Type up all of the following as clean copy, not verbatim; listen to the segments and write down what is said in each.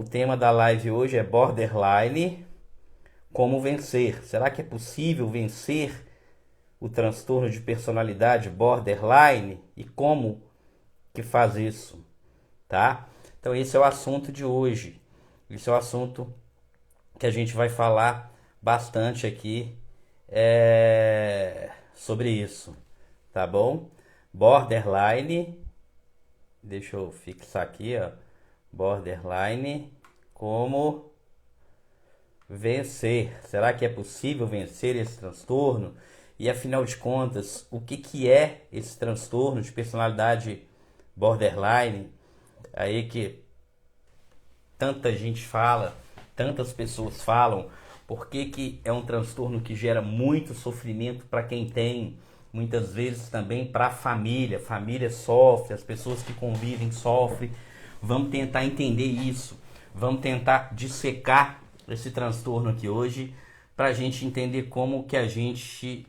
O tema da live hoje é borderline, como vencer. Será que é possível vencer o transtorno de personalidade borderline e como que faz isso, tá? Então esse é o assunto de hoje. Esse é o assunto que a gente vai falar bastante aqui sobre isso, tá bom? Borderline, deixa eu fixar aqui, ó. Borderline, como vencer. Será que é possível vencer esse transtorno? E afinal de contas, o que é esse transtorno de personalidade borderline? Aí que tanta gente fala, tantas pessoas falam, por que é um transtorno que gera muito sofrimento para quem tem, muitas vezes também para a família. A família sofre, as pessoas que convivem sofrem. Vamos tentar entender isso, vamos tentar dissecar esse transtorno aqui hoje, para a gente entender como que a gente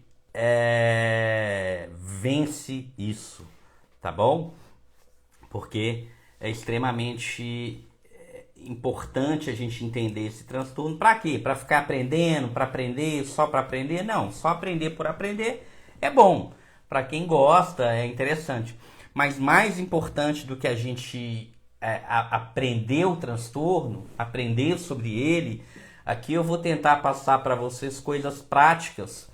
vence isso, tá bom? Porque é extremamente importante a gente entender esse transtorno. Para quê? Para ficar aprendendo, para aprender, só para aprender? Não, só aprender por aprender é bom. Para quem gosta, é interessante. Mas mais importante do que a gente aprender o transtorno, aprender sobre ele, aqui eu vou tentar passar para vocês coisas práticas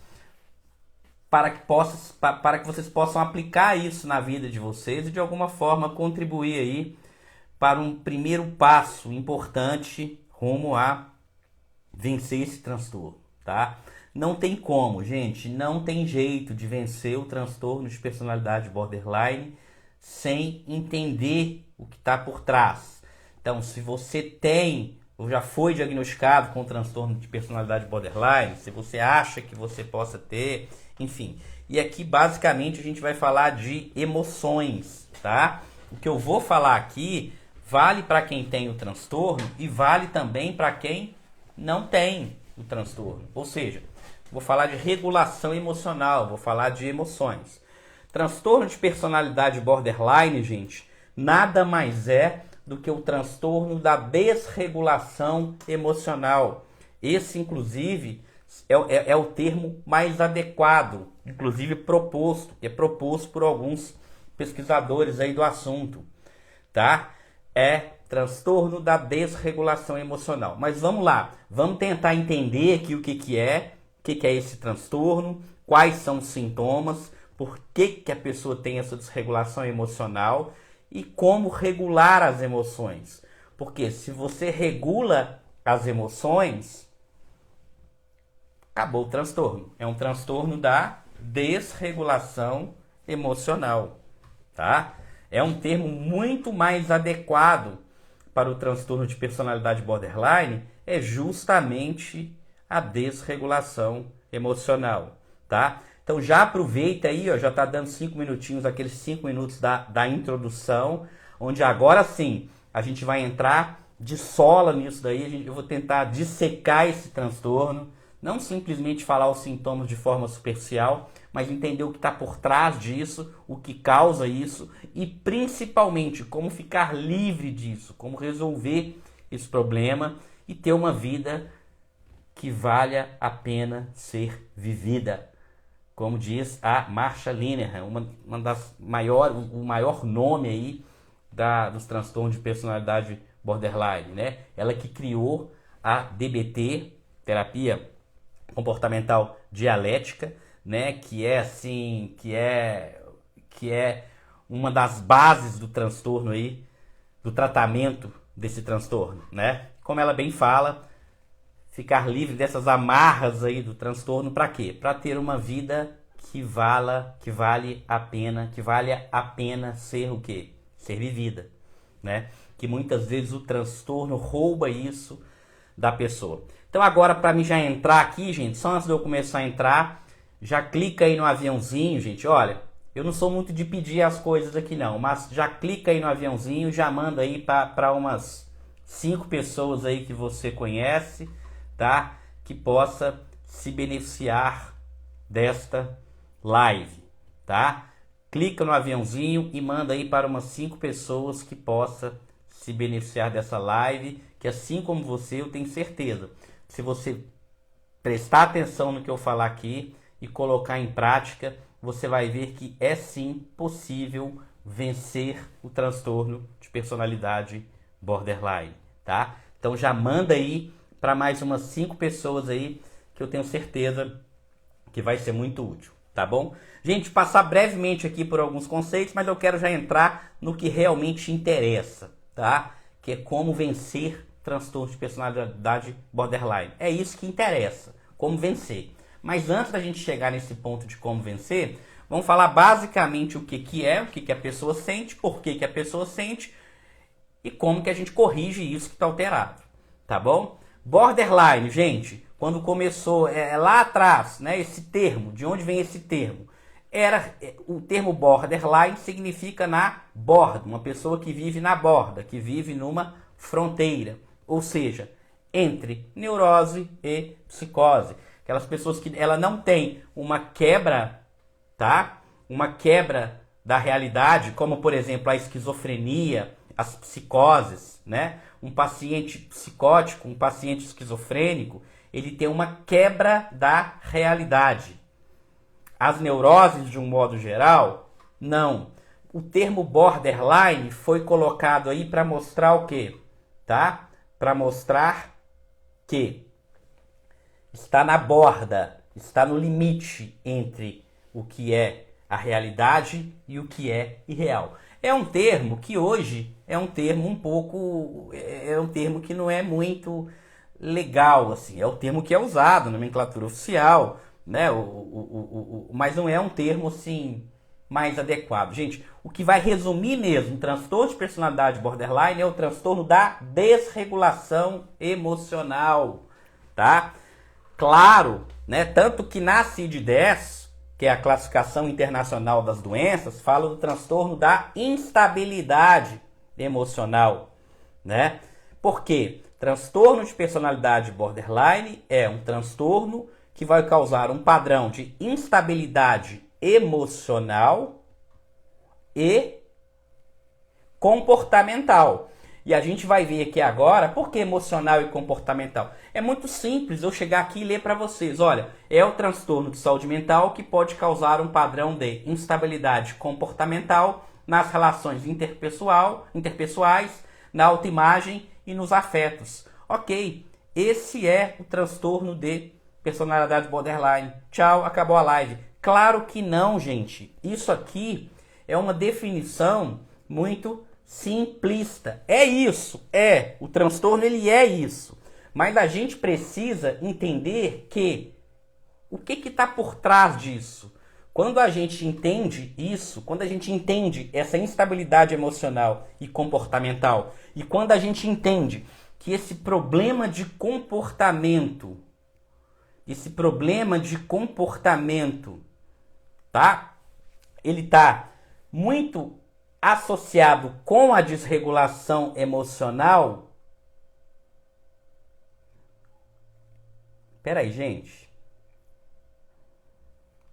para que vocês possam aplicar isso na vida de vocês e de alguma forma contribuir aí para um primeiro passo importante rumo a vencer esse transtorno, tá? Não tem como, gente, não tem jeito de vencer o transtorno de personalidade borderline sem entender o que está por trás. Então, se você tem ou já foi diagnosticado com transtorno de personalidade borderline, se você acha que você possa ter, enfim. E aqui, basicamente, a gente vai falar de emoções, tá? O que eu vou falar aqui vale para quem tem o transtorno e vale também para quem não tem o transtorno. Ou seja, vou falar de regulação emocional, vou falar de emoções. Transtorno de personalidade borderline, gente, nada mais é do que o transtorno da desregulação emocional. Esse, inclusive, é o termo mais adequado, inclusive proposto, é proposto por alguns pesquisadores aí do assunto, tá? É transtorno da desregulação emocional. Mas vamos lá, vamos tentar entender aqui o que é esse transtorno, quais são os sintomas, por que a pessoa tem essa desregulação emocional e como regular as emoções. Porque se você regula as emoções, acabou o transtorno. É um transtorno da desregulação emocional, tá? É um termo muito mais adequado para o transtorno de personalidade borderline, é justamente a desregulação emocional, tá? Então já aproveita aí, ó, já tá dando 5 minutinhos, aqueles 5 minutos da introdução, onde agora sim a gente vai entrar de sola nisso daí, eu vou tentar dissecar esse transtorno, não simplesmente falar os sintomas de forma superficial, mas entender o que está por trás disso, o que causa isso e principalmente como ficar livre disso, como resolver esse problema e ter uma vida que valha a pena ser vivida. Como diz a Marsha Linehan, uma das o maior nome aí dos transtornos de personalidade borderline, né? Ela que criou a DBT, terapia comportamental dialética, né? Que é uma das bases do transtorno aí, do tratamento desse transtorno, né? Como ela bem fala, ficar livre dessas amarras aí do transtorno para quê? Para ter uma vida que vale a pena ser o quê? Ser vivida, né? Que muitas vezes o transtorno rouba isso da pessoa. Então agora para mim já entrar aqui, gente, só antes de eu começar a entrar, já clica aí no aviãozinho, gente, olha, eu não sou muito de pedir as coisas aqui não, mas já clica aí no aviãozinho, já manda aí para umas 5 pessoas aí que você conhece, tá? Que possa se beneficiar desta live, tá? Clica no aviãozinho e manda aí para umas 5 pessoas que possa se beneficiar dessa live, que assim como você, eu tenho certeza, se você prestar atenção no que eu falar aqui e colocar em prática, você vai ver que é sim possível vencer o transtorno de personalidade borderline, tá? Então já manda aí para mais umas 5 pessoas aí que eu tenho certeza que vai ser muito útil, tá bom? Gente, passar brevemente aqui por alguns conceitos, mas eu quero já entrar no que realmente interessa, tá? Que é como vencer transtorno de personalidade borderline. É isso que interessa, como vencer. Mas antes da gente chegar nesse ponto de como vencer, vamos falar basicamente o que é, o que a pessoa sente, por que a pessoa sente e como que a gente corrige isso que está alterado, tá bom? Borderline, gente, quando começou lá atrás, né, esse termo, de onde vem esse termo? O termo borderline significa na borda, uma pessoa que vive na borda, que vive numa fronteira, ou seja, entre neurose e psicose. Aquelas pessoas que ela não tem uma quebra, tá? Uma quebra da realidade, como por exemplo a esquizofrenia, as psicoses, né? Um paciente psicótico, um paciente esquizofrênico, ele tem uma quebra da realidade. As neuroses, de um modo geral, não. O termo borderline foi colocado aí para mostrar o quê? Tá? Para mostrar que está na borda, está no limite entre o que é a realidade e o que é irreal. É um termo que hoje é um termo que não é muito legal, assim. É o termo que é usado na nomenclatura oficial, né? Mas não é um termo assim mais adequado. Gente, o que vai resumir mesmo o transtorno de personalidade borderline é o transtorno da desregulação emocional, tá? Claro, né? Tanto que na CID-10, que é a classificação internacional das doenças, fala do transtorno da instabilidade emocional, né? Por quê? Transtorno de personalidade borderline é um transtorno que vai causar um padrão de instabilidade emocional e comportamental. E a gente vai ver aqui agora por que emocional e comportamental. É muito simples eu chegar aqui e ler para vocês. Olha, é o transtorno de saúde mental que pode causar um padrão de instabilidade comportamental nas relações interpessoais, na autoimagem e nos afetos. Ok, esse é o transtorno de personalidade borderline. Tchau, acabou a live. Claro que não, gente. Isso aqui é uma definição muito simplista. É isso, o transtorno ele é isso. Mas a gente precisa entender que o que está por trás disso. Quando a gente entende isso, quando a gente entende essa instabilidade emocional e comportamental, e quando a gente entende que esse problema de comportamento, tá? Ele está muito associado com a desregulação emocional. Pera aí, gente.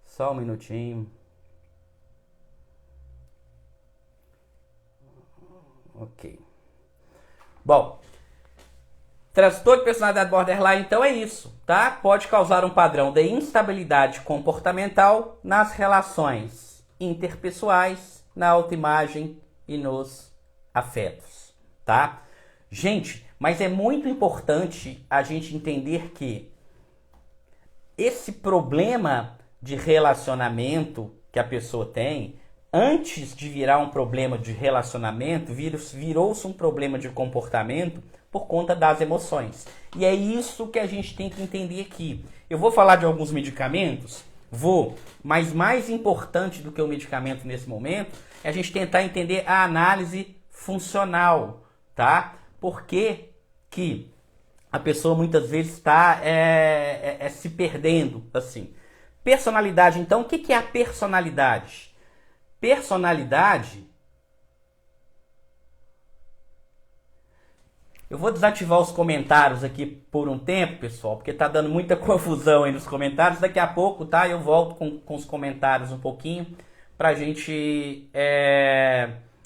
Só um minutinho. Ok. Bom, transtorno de personalidade borderline, então é isso, tá? Pode causar um padrão de instabilidade comportamental nas relações interpessoais, na autoimagem e nos afetos, tá? Gente, mas é muito importante a gente entender que esse problema de relacionamento que a pessoa tem, antes de virar um problema de relacionamento, virou-se um problema de comportamento por conta das emoções. E é isso que a gente tem que entender aqui. Eu vou falar de alguns medicamentos, mas mais importante do que o medicamento nesse momento é a gente tentar entender a análise funcional, tá? Por que que a pessoa muitas vezes está se perdendo, assim. Personalidade, então, o que é a personalidade? Personalidade... Eu vou desativar os comentários aqui por um tempo, pessoal, porque tá dando muita confusão aí nos comentários. Daqui a pouco, tá? Eu volto com os comentários um pouquinho pra gente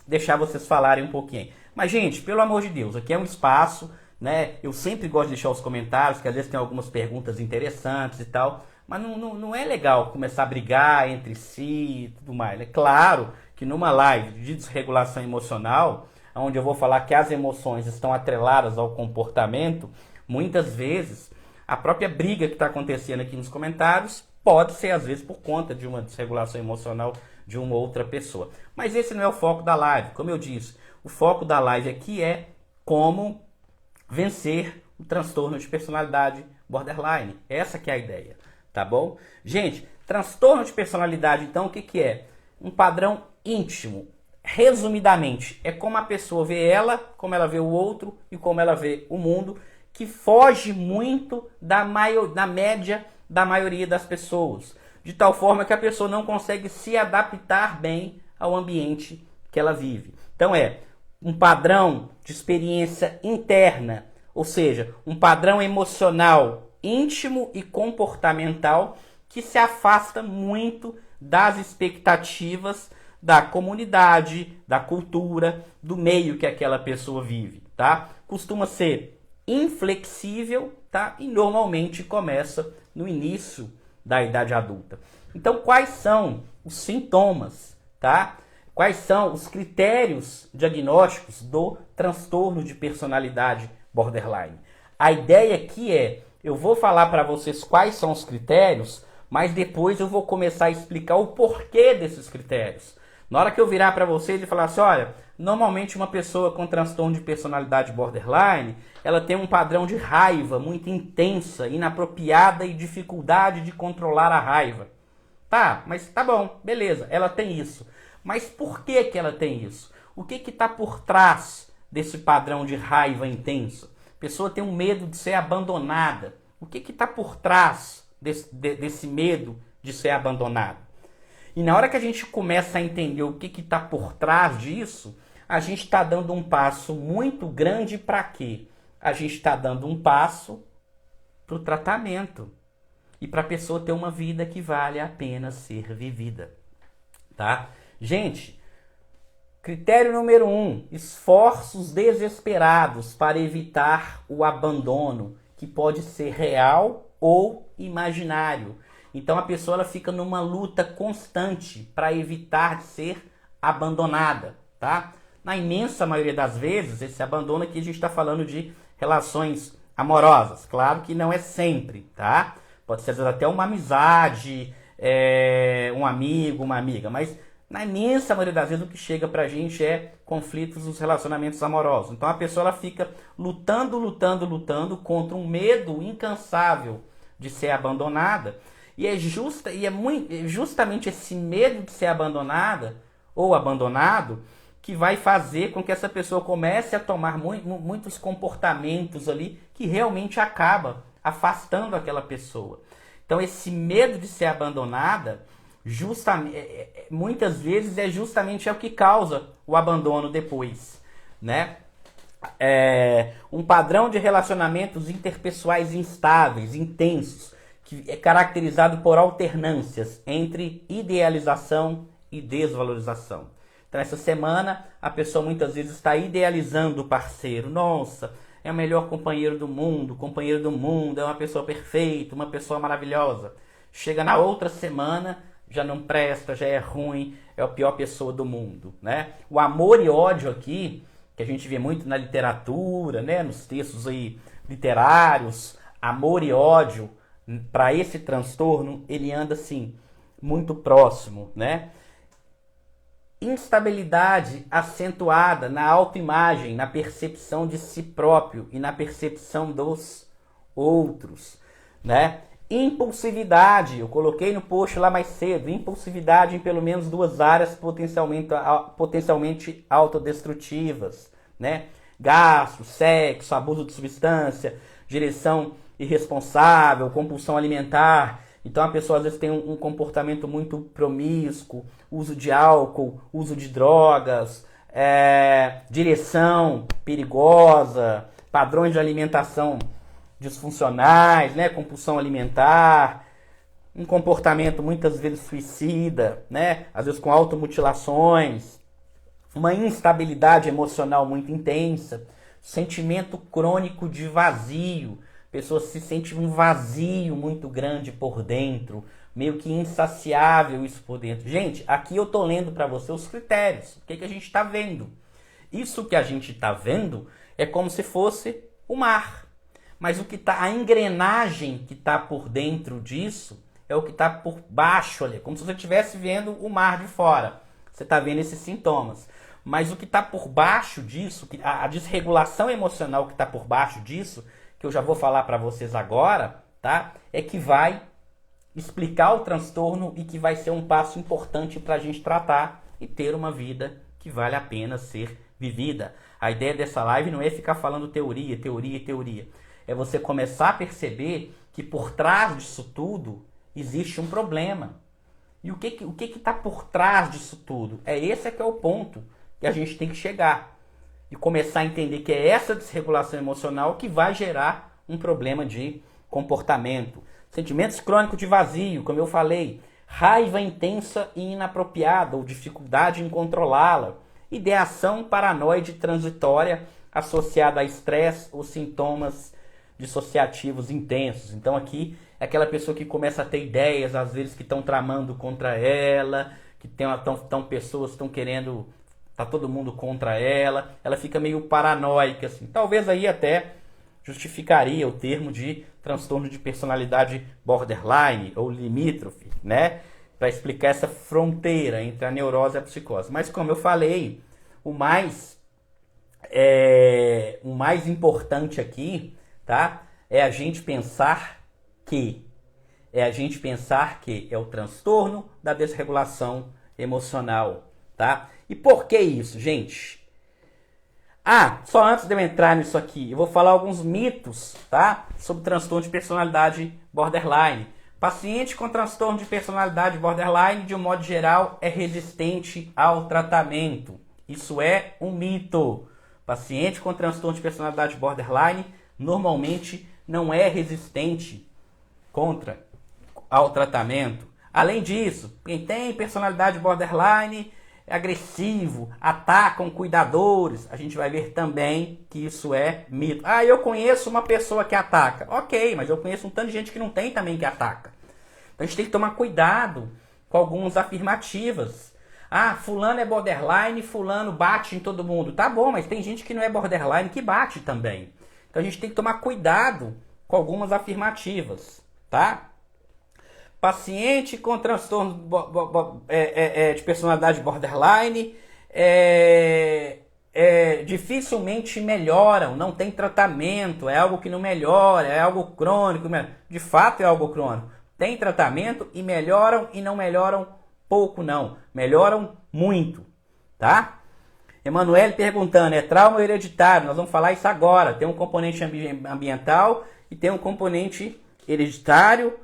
deixar vocês falarem um pouquinho. Mas, gente, pelo amor de Deus, aqui é um espaço né? Eu sempre gosto de deixar os comentários, que às vezes tem algumas perguntas interessantes e tal, mas não é legal começar a brigar entre si e tudo mais. É claro que numa live de desregulação emocional, onde eu vou falar que as emoções estão atreladas ao comportamento, muitas vezes a própria briga que está acontecendo aqui nos comentários pode ser às vezes por conta de uma desregulação emocional de uma outra pessoa. Mas esse não é o foco da live, como eu disse. O foco da live aqui é como vencer o transtorno de personalidade borderline. Essa que é a ideia, tá bom? Gente, transtorno de personalidade, então, o que que é? Um padrão íntimo. Resumidamente, é como a pessoa vê ela, como ela vê o outro e como ela vê o mundo, que foge muito da média da maioria das pessoas. De tal forma que a pessoa não consegue se adaptar bem ao ambiente que ela vive. Então é um padrão de experiência interna, ou seja, um padrão emocional íntimo e comportamental que se afasta muito das expectativas da comunidade, da cultura, do meio que aquela pessoa vive, tá? Costuma ser inflexível, tá? E normalmente começa no início da idade adulta. Então, quais são os sintomas, tá? Quais são os critérios diagnósticos do transtorno de personalidade borderline? A ideia aqui é, eu vou falar para vocês quais são os critérios, mas depois eu vou começar a explicar o porquê desses critérios. Na hora que eu virar para vocês e falar assim, olha, normalmente uma pessoa com transtorno de personalidade borderline, ela tem um padrão de raiva muito intensa, inapropriada e dificuldade de controlar a raiva. Tá, mas tá bom, beleza, ela tem isso. Mas por que que ela tem isso? O que que está por trás desse padrão de raiva intensa? A pessoa tem um medo de ser abandonada. O que que está por trás desse medo de ser abandonada? E na hora que a gente começa a entender o que está por trás disso, a gente está dando um passo muito grande para quê? A gente está dando um passo para o tratamento e para a pessoa ter uma vida que vale a pena ser vivida, tá? Gente, critério número 1, esforços desesperados para evitar o abandono, que pode ser real ou imaginário. Então a pessoa ela fica numa luta constante para evitar de ser abandonada, tá? Na imensa maioria das vezes, esse abandono aqui a gente está falando de relações amorosas. Claro que não é sempre, tá? Pode ser até uma amizade, um amigo, uma amiga, mas na imensa maioria das vezes o que chega pra gente é conflitos nos relacionamentos amorosos. Então a pessoa ela fica lutando contra um medo incansável de ser abandonada. E é justamente esse medo de ser abandonada ou abandonado que vai fazer com que essa pessoa comece a tomar muitos comportamentos ali que realmente acaba afastando aquela pessoa. Então esse medo de ser abandonada muitas vezes é justamente o que causa o abandono depois, né? Um padrão de relacionamentos interpessoais instáveis, intensos, que é caracterizado por alternâncias entre idealização e desvalorização. Então essa semana a pessoa muitas vezes está idealizando o parceiro. Nossa, é o melhor companheiro do mundo, é uma pessoa perfeita, uma pessoa maravilhosa. Chega na outra semana, já não presta, já é ruim, é a pior pessoa do mundo, né? O amor e ódio aqui, que a gente vê muito na literatura, né? Nos textos aí literários, amor e ódio, para esse transtorno, ele anda assim, muito próximo, né? Instabilidade acentuada na autoimagem, na percepção de si próprio e na percepção dos outros, né? Impulsividade, eu coloquei no post lá mais cedo, impulsividade em pelo menos 2 áreas potencialmente autodestrutivas, né? Gasto, sexo, abuso de substância, direção irresponsável, compulsão alimentar. Então a pessoa às vezes tem um comportamento muito promíscuo, uso de álcool, uso de drogas, direção perigosa, padrões de alimentação disfuncionais, né? Compulsão alimentar, um comportamento muitas vezes suicida, né? Às vezes com automutilações, uma instabilidade emocional muito intensa. sentimento crônico de vazio. A pessoa se sente um vazio muito grande por dentro, meio que insaciável isso por dentro. Gente, aqui eu tô lendo para você os critérios. O que que a gente está vendo? Isso que a gente está vendo é como se fosse o mar. Mas o que tá, a engrenagem que está por dentro disso é o que está por baixo ali, como se você estivesse vendo o mar de fora. Você está vendo esses sintomas. Mas o que está por baixo disso, a desregulação emocional que está por baixo disso, que eu já vou falar para vocês agora, tá? É que vai explicar o transtorno e que vai ser um passo importante para a gente tratar e ter uma vida que vale a pena ser vivida. A ideia dessa live não é ficar falando teoria, teoria e teoria. É você começar a perceber que por trás disso tudo existe um problema. E o que está por trás disso tudo? Esse é que é o ponto que a gente tem que chegar. E começar a entender que é essa desregulação emocional que vai gerar um problema de comportamento. Sentimentos crônicos de vazio, como eu falei. Raiva intensa e inapropriada, ou dificuldade em controlá-la. Ideação paranoide transitória associada a estresse ou sintomas dissociativos intensos. Então aqui é aquela pessoa que começa a ter ideias, às vezes, que estão tramando contra ela, que pessoas estão querendo, tá todo mundo contra ela, ela fica meio paranoica, assim. Talvez aí até justificaria o termo de transtorno de personalidade borderline ou limítrofe, né? Para explicar essa fronteira entre a neurose e a psicose. Mas como eu falei, o mais importante aqui, tá? É a gente pensar que é o transtorno da desregulação emocional, tá? E por que isso, gente? Só antes de eu entrar nisso aqui, eu vou falar alguns mitos, tá? Sobre transtorno de personalidade borderline. Paciente com transtorno de personalidade borderline, de um modo geral, é resistente ao tratamento. Isso é um mito. Paciente com transtorno de personalidade borderline normalmente não é resistente ao tratamento. Além disso, quem tem personalidade borderline é agressivo, atacam cuidadores. A gente vai ver também que isso é mito. Eu conheço uma pessoa que ataca. Ok, mas eu conheço um tanto de gente que não tem também que ataca. Então a gente tem que tomar cuidado com algumas afirmativas. Fulano é borderline, fulano bate em todo mundo. Tá bom, mas tem gente que não é borderline que bate também. Então a gente tem que tomar cuidado com algumas afirmativas, tá? Paciente com transtorno de personalidade borderline dificilmente melhoram, não tem tratamento, é algo que não melhora, é algo crônico. De fato é algo crônico. Tem tratamento e melhoram e não melhoram pouco não, melhoram muito, tá? Emanuele perguntando, é trauma hereditário? Nós vamos falar isso agora. Tem um componente ambiental e tem um componente hereditário.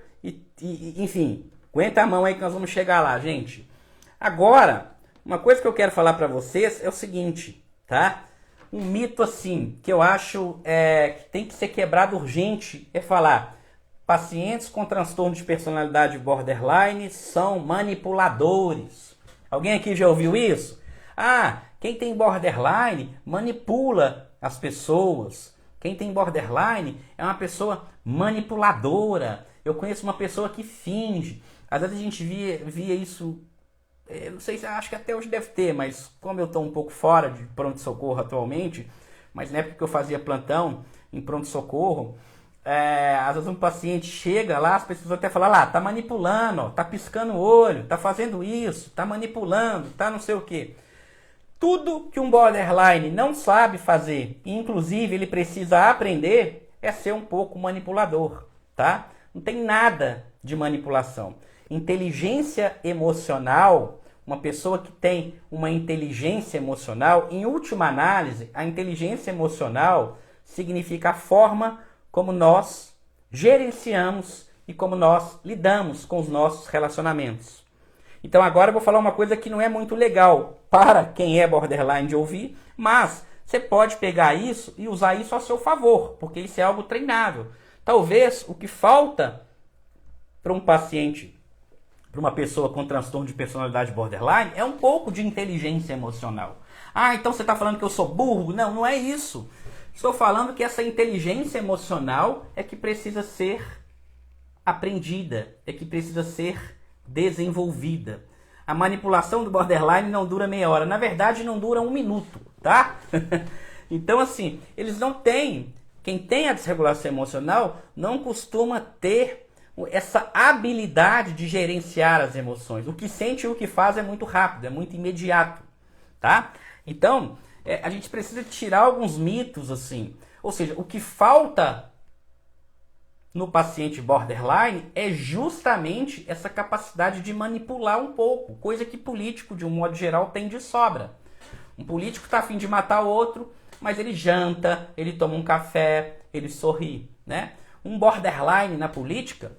Enfim, aguenta a mão aí que nós vamos chegar lá, gente. Agora, uma coisa que eu quero falar para vocês é o seguinte, tá? Um mito assim, que eu acho que tem que ser quebrado urgente, é falar: pacientes com transtorno de personalidade borderline são manipuladores. Alguém aqui já ouviu isso? Quem tem borderline manipula as pessoas. Quem tem borderline é uma pessoa manipuladora. Eu conheço uma pessoa que finge. Às vezes a gente via isso, não sei se acho que até hoje deve ter, mas como eu estou um pouco fora de pronto-socorro atualmente, mas na época que eu fazia plantão em pronto-socorro, às vezes um paciente chega lá, as pessoas até falam, tá manipulando, tá piscando o olho, tá fazendo isso, tá manipulando, tá não sei o quê. Tudo que um borderline não sabe fazer, inclusive ele precisa aprender, é ser um pouco manipulador, tá? Não tem nada de manipulação. Inteligência emocional, uma pessoa que tem uma inteligência emocional, em última análise, a inteligência emocional significa a forma como nós gerenciamos e como nós lidamos com os nossos relacionamentos. Então agora eu vou falar uma coisa que não é muito legal para quem é borderline de ouvir, mas você pode pegar isso e usar isso a seu favor, porque isso é algo treinável. Talvez o que falta para um paciente, para uma pessoa com transtorno de personalidade borderline, é um pouco de inteligência emocional. Então você está falando que eu sou burro? Não, não é isso. Estou falando que essa inteligência emocional é que precisa ser aprendida, é que precisa ser desenvolvida. A manipulação do borderline não dura meia hora, na verdade não dura 1 minuto, tá? Então assim, eles não têm, quem tem a desregulação emocional não costuma ter essa habilidade de gerenciar as emoções. O que sente e o que faz é muito rápido, é muito imediato, tá? Então, a gente precisa tirar alguns mitos assim. Ou seja, o que falta no paciente borderline é justamente essa capacidade de manipular um pouco, coisa que político, de um modo geral, tem de sobra. Um político está a fim de matar o outro, mas ele janta, ele toma um café, ele sorri, né? Um borderline na política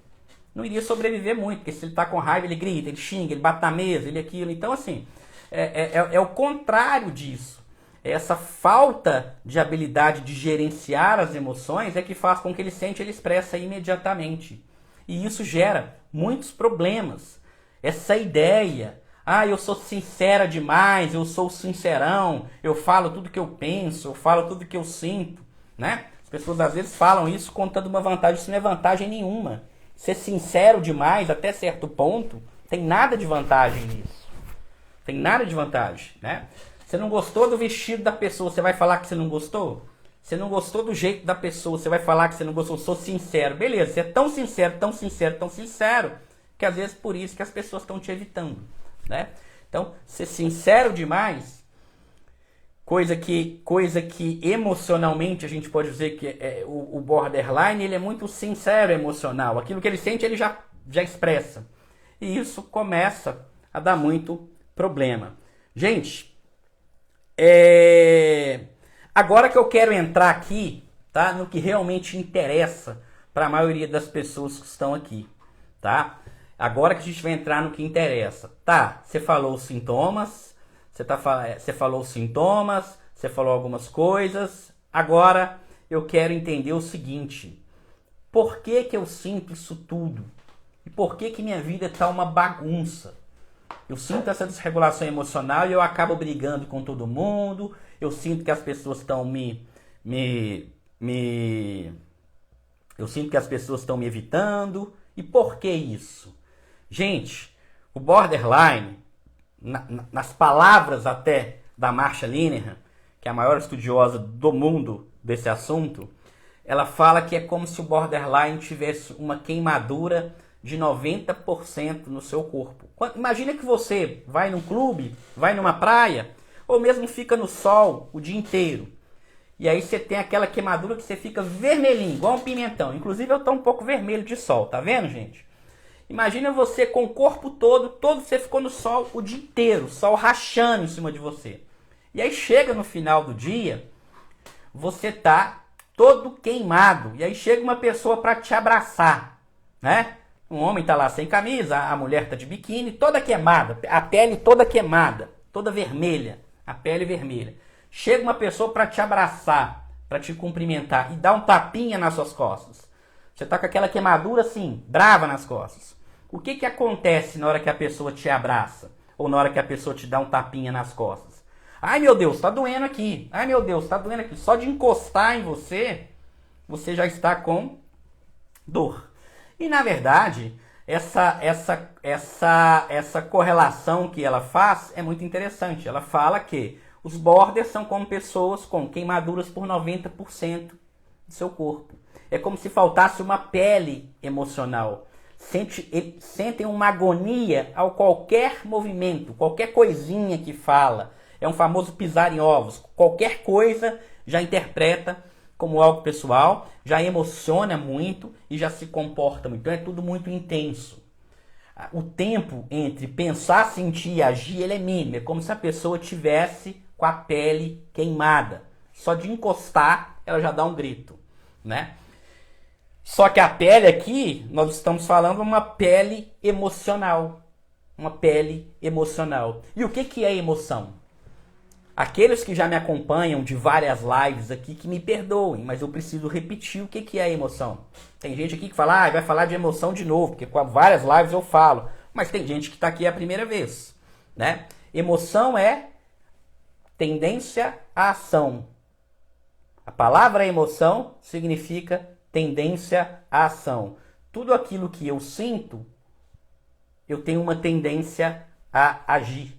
não iria sobreviver muito, porque se ele está com raiva, ele grita, ele xinga, ele bate na mesa, ele aquilo. Então, assim, é o contrário disso. Essa falta de habilidade de gerenciar as emoções é que faz com que ele sente e ele expressa imediatamente. E isso gera muitos problemas. Essa ideia, eu sou sincera demais, eu sou sincerão, eu falo tudo que eu penso, eu falo tudo que eu sinto, né? As pessoas às vezes falam isso contando uma vantagem, isso não é vantagem nenhuma. Ser sincero demais até certo ponto, tem nada de vantagem nisso. Tem nada de vantagem, né? Você não gostou do vestido da pessoa, você vai falar que você não gostou? Você não gostou do jeito da pessoa, você vai falar que você não gostou? Sou sincero. Beleza, você é tão sincero, tão sincero, tão sincero, que às vezes por isso que as pessoas estão te evitando, né? Então, ser sincero demais, coisa que emocionalmente a gente pode dizer que o borderline, ele é muito sincero emocional. Aquilo que ele sente, ele já expressa. E isso começa a dar muito problema. Gente, agora que eu quero entrar aqui, tá, no que realmente interessa para a maioria das pessoas que estão aqui, tá? Agora que a gente vai entrar no que interessa. Tá, você falou os sintomas, você falou os sintomas, você falou algumas coisas. Agora eu quero entender o seguinte: por que que eu sinto isso tudo? E por que que minha vida está uma bagunça? Eu sinto essa desregulação emocional e eu acabo brigando com todo mundo. Eu sinto que as pessoas estão eu sinto que as pessoas estão me evitando. E por que isso? Gente, o borderline, nas palavras até da Marsha Linehan, que é a maior estudiosa do mundo desse assunto, ela fala que é como se o borderline tivesse uma queimadura de 90% no seu corpo. Imagina que você vai num clube, vai numa praia, ou mesmo fica no sol o dia inteiro. E aí você tem aquela queimadura que você fica vermelhinho, igual um pimentão. Inclusive eu estou um pouco vermelho de sol, tá vendo, gente? Imagina você com o corpo todo você ficou no sol o dia inteiro, o sol rachando em cima de você. E aí chega no final do dia, você tá todo queimado. E aí chega uma pessoa para te abraçar, né? Um homem tá lá sem camisa, a mulher tá de biquíni, toda queimada, a pele toda queimada, toda vermelha, a pele vermelha. Chega uma pessoa para te abraçar, para te cumprimentar e dar um tapinha nas suas costas. Você tá com aquela queimadura assim, brava nas costas. O que acontece na hora que a pessoa te abraça? Ou na hora que a pessoa te dá um tapinha nas costas? Ai meu Deus, tá doendo aqui. Ai meu Deus, tá doendo aqui. Só de encostar em você, você já está com dor. E na verdade, essa correlação que ela faz é muito interessante. Ela fala que os borders são como pessoas com queimaduras por 90% do seu corpo. É como se faltasse uma pele emocional. Sentem uma agonia ao qualquer movimento, qualquer coisinha que fala. É um famoso pisar em ovos. Qualquer coisa já interpreta como algo pessoal, já emociona muito e já se comporta muito. Então é tudo muito intenso. O tempo entre pensar, sentir e agir, ele é mínimo. É como se a pessoa tivesse com a pele queimada. Só de encostar, ela já dá um grito, né? Só que a pele aqui, nós estamos falando uma pele emocional. Uma pele emocional. E o que é emoção? Aqueles que já me acompanham de várias lives aqui, que me perdoem, mas eu preciso repetir o que é emoção. Tem gente aqui que fala, vai falar de emoção de novo, porque com várias lives eu falo. Mas tem gente que está aqui a primeira vez, né? Emoção é tendência à ação. A palavra emoção significa tendência à ação. Tudo aquilo que eu sinto, eu tenho uma tendência a agir,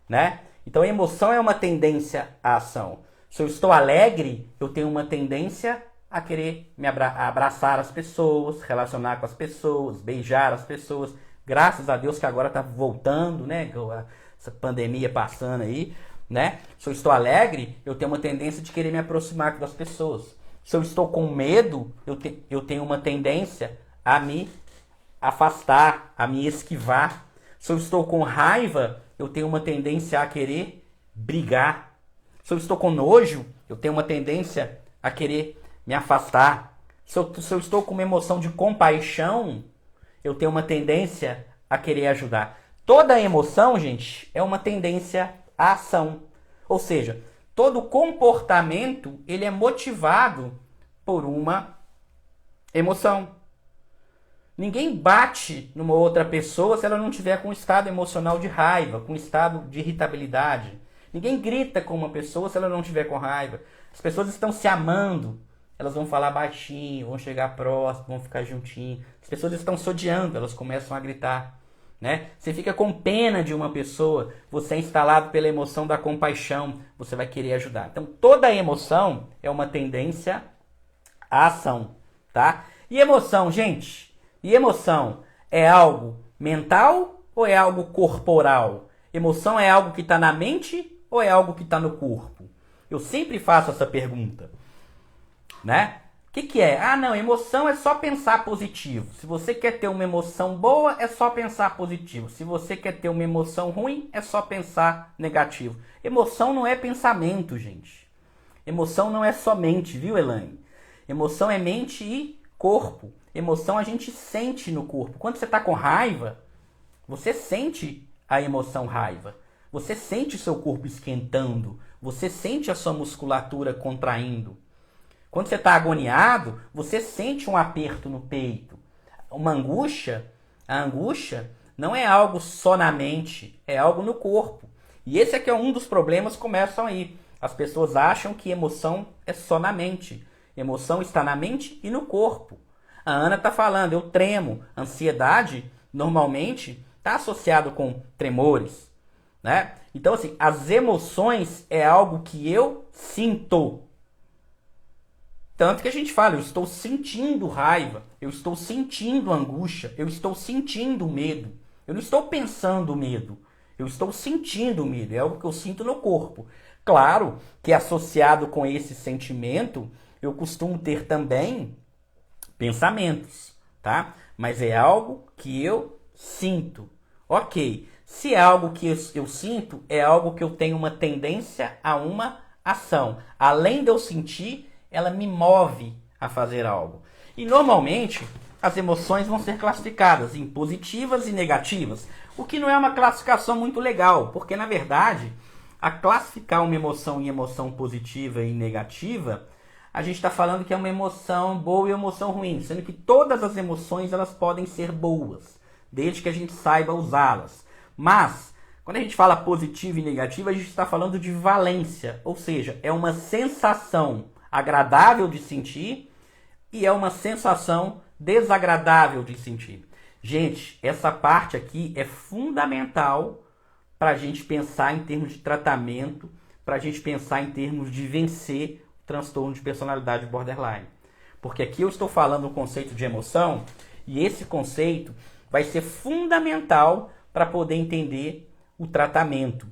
né? Então, a emoção é uma tendência à ação. Se eu estou alegre, eu tenho uma tendência a querer abraçar as pessoas, relacionar com as pessoas, beijar as pessoas. Graças a Deus que agora está voltando, né? Essa pandemia passando aí, né? Se eu estou alegre, eu tenho uma tendência de querer me aproximar das pessoas. Se eu estou com medo, eu tenho uma tendência a me afastar, a me esquivar. Se eu estou com raiva, eu tenho uma tendência a querer brigar. Se eu estou com nojo, eu tenho uma tendência a querer me afastar. Se eu estou com uma emoção de compaixão, eu tenho uma tendência a querer ajudar. Toda emoção, gente, é uma tendência à ação. Ou seja, todo comportamento ele é motivado por uma emoção. Ninguém bate numa outra pessoa se ela não tiver com um estado emocional de raiva, com um estado de irritabilidade. Ninguém grita com uma pessoa se ela não tiver com raiva. As pessoas estão se amando, elas vão falar baixinho, vão chegar próximo, vão ficar juntinho. As pessoas estão se odiando, elas começam a gritar, né? Você fica com pena de uma pessoa, você é instalado pela emoção da compaixão, você vai querer ajudar. Então, toda emoção é uma tendência à ação, tá? E emoção, gente? E emoção é algo mental ou é algo corporal? Emoção é algo que está na mente ou é algo que está no corpo? Eu sempre faço essa pergunta, né? O que é? Ah, não, emoção é só pensar positivo. Se você quer ter uma emoção boa, é só pensar positivo. Se você quer ter uma emoção ruim, é só pensar negativo. Emoção não é pensamento, gente. Emoção não é só mente, viu, Elaine? Emoção é mente e corpo. Emoção a gente sente no corpo. Quando você está com raiva, você sente a emoção raiva. Você sente seu corpo esquentando. Você sente a sua musculatura contraindo. Quando você está agoniado, você sente um aperto no peito. Uma angústia, a angústia não é algo só na mente, é algo no corpo. E esse aqui é um dos problemas que começam aí. As pessoas acham que emoção é só na mente. Emoção está na mente e no corpo. A Ana está falando, eu tremo. Ansiedade, normalmente, está associado com tremores, né? Então, assim, as emoções é algo que eu sinto. Tanto que a gente fala, eu estou sentindo raiva, eu estou sentindo angústia, eu estou sentindo medo. Eu não estou pensando medo, eu estou sentindo medo, é algo que eu sinto no corpo. Claro que associado com esse sentimento, eu costumo ter também pensamentos, tá? Mas é algo que eu sinto. Ok, se é algo que eu sinto, é algo que eu tenho uma tendência a uma ação. Além de eu sentir, ela me move a fazer algo. E normalmente, as emoções vão ser classificadas em positivas e negativas, o que não é uma classificação muito legal, porque na verdade, a classificar uma emoção em emoção positiva e negativa, a gente está falando que é uma emoção boa e emoção ruim, sendo que todas as emoções elas podem ser boas, desde que a gente saiba usá-las. Mas, quando a gente fala positiva e negativa, a gente está falando de valência, ou seja, é uma sensação agradável de sentir e é uma sensação desagradável de sentir. Gente, essa parte aqui é fundamental para a gente pensar em termos de tratamento, para a gente pensar em termos de vencer o transtorno de personalidade borderline. Porque aqui eu estou falando um conceito de emoção e esse conceito vai ser fundamental para poder entender o tratamento,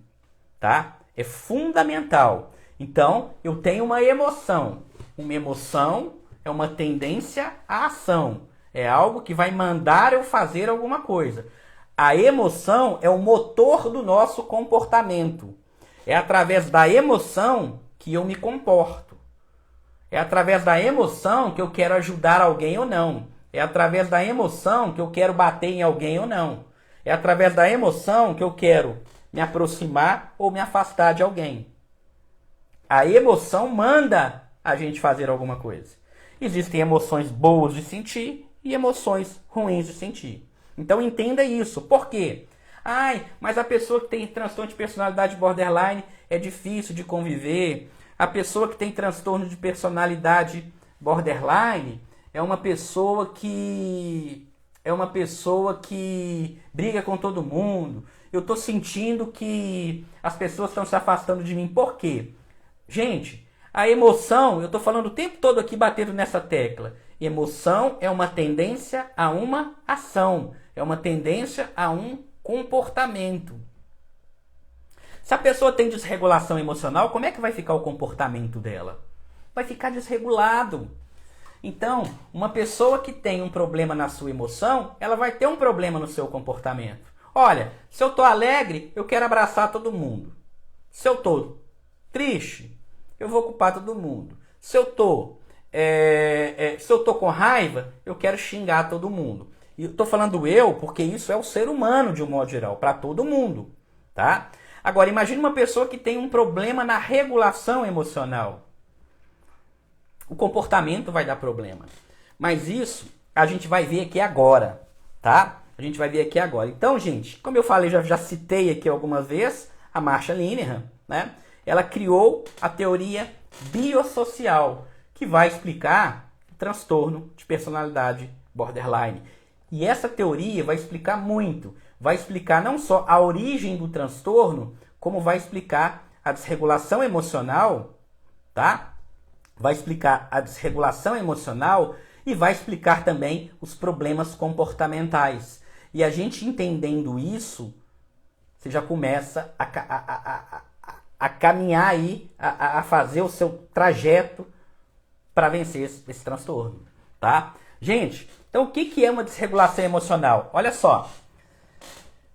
tá? É fundamental. Então, eu tenho uma emoção. Uma emoção é uma tendência à ação. É algo que vai mandar eu fazer alguma coisa. A emoção é o motor do nosso comportamento. É através da emoção que eu me comporto. É através da emoção que eu quero ajudar alguém ou não. É através da emoção que eu quero bater em alguém ou não. É através da emoção que eu quero me aproximar ou me afastar de alguém. A emoção manda a gente fazer alguma coisa. Existem emoções boas de sentir e emoções ruins de sentir. Então entenda isso. Por quê? Ai, mas a pessoa que tem transtorno de personalidade borderline é difícil de conviver. A pessoa que tem transtorno de personalidade borderline é uma pessoa que briga com todo mundo. Eu estou sentindo que as pessoas estão se afastando de mim. Por quê? Gente, a emoção, eu estou falando o tempo todo aqui batendo nessa tecla. Emoção é uma tendência a uma ação, é uma tendência a um comportamento. Se a pessoa tem desregulação emocional, como é que vai ficar o comportamento dela? Vai ficar desregulado. Então, uma pessoa que tem um problema na sua emoção, ela vai ter um problema no seu comportamento. Olha, se eu estou alegre, eu quero abraçar todo mundo. Se eu estou triste, eu vou culpar todo mundo. Se eu estou com raiva, eu quero xingar todo mundo. E eu estou falando eu porque isso é o ser humano de um modo geral, para todo mundo, tá? Agora, imagine uma pessoa que tem um problema na regulação emocional. O comportamento vai dar problema. Mas isso a gente vai ver aqui agora, tá? A gente vai ver aqui agora. Então, gente, como eu falei, já citei aqui algumas vezes, a Marsha Linehan, né? Ela criou a teoria biosocial, que vai explicar o transtorno de personalidade borderline. E essa teoria vai explicar muito. Vai explicar não só a origem do transtorno, como vai explicar a desregulação emocional, tá? Vai explicar a desregulação emocional e vai explicar também os problemas comportamentais. E a gente entendendo isso, você já começa a caminhar aí, a fazer o seu trajeto para vencer esse transtorno, tá? Gente, então o que é uma desregulação emocional? Olha só,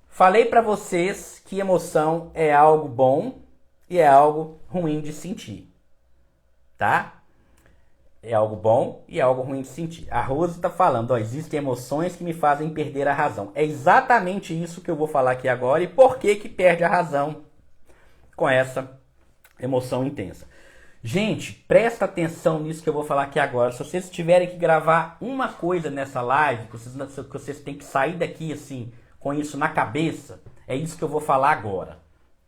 falei para vocês que emoção é algo bom e é algo ruim de sentir, tá? É algo bom e é algo ruim de sentir. A Rose está falando, ó, existem emoções que me fazem perder a razão. É exatamente isso que eu vou falar aqui agora e por que perde a razão com essa emoção intensa. Gente, presta atenção nisso que eu vou falar aqui agora. Se vocês tiverem que gravar uma coisa nessa live, que vocês têm que sair daqui assim, com isso na cabeça, é isso que eu vou falar agora,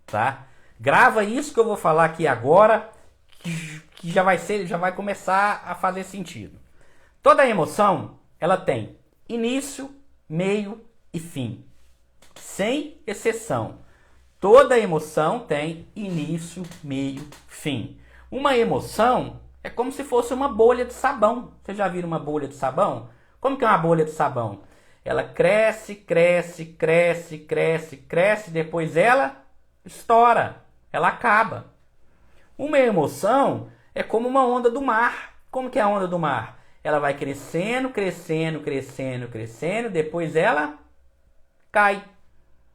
tá? Grava isso que eu vou falar aqui agora, que já vai começar a fazer sentido. Toda emoção, ela tem início, meio e fim. Sem exceção. Toda emoção tem início, meio, fim. Uma emoção é como se fosse uma bolha de sabão. Vocês já viram uma bolha de sabão? Como que é uma bolha de sabão? Ela cresce, cresce, cresce, cresce, cresce, depois ela estoura, ela acaba. Uma emoção é como uma onda do mar. Como que é a onda do mar? Ela vai crescendo, crescendo, crescendo, crescendo, depois ela cai.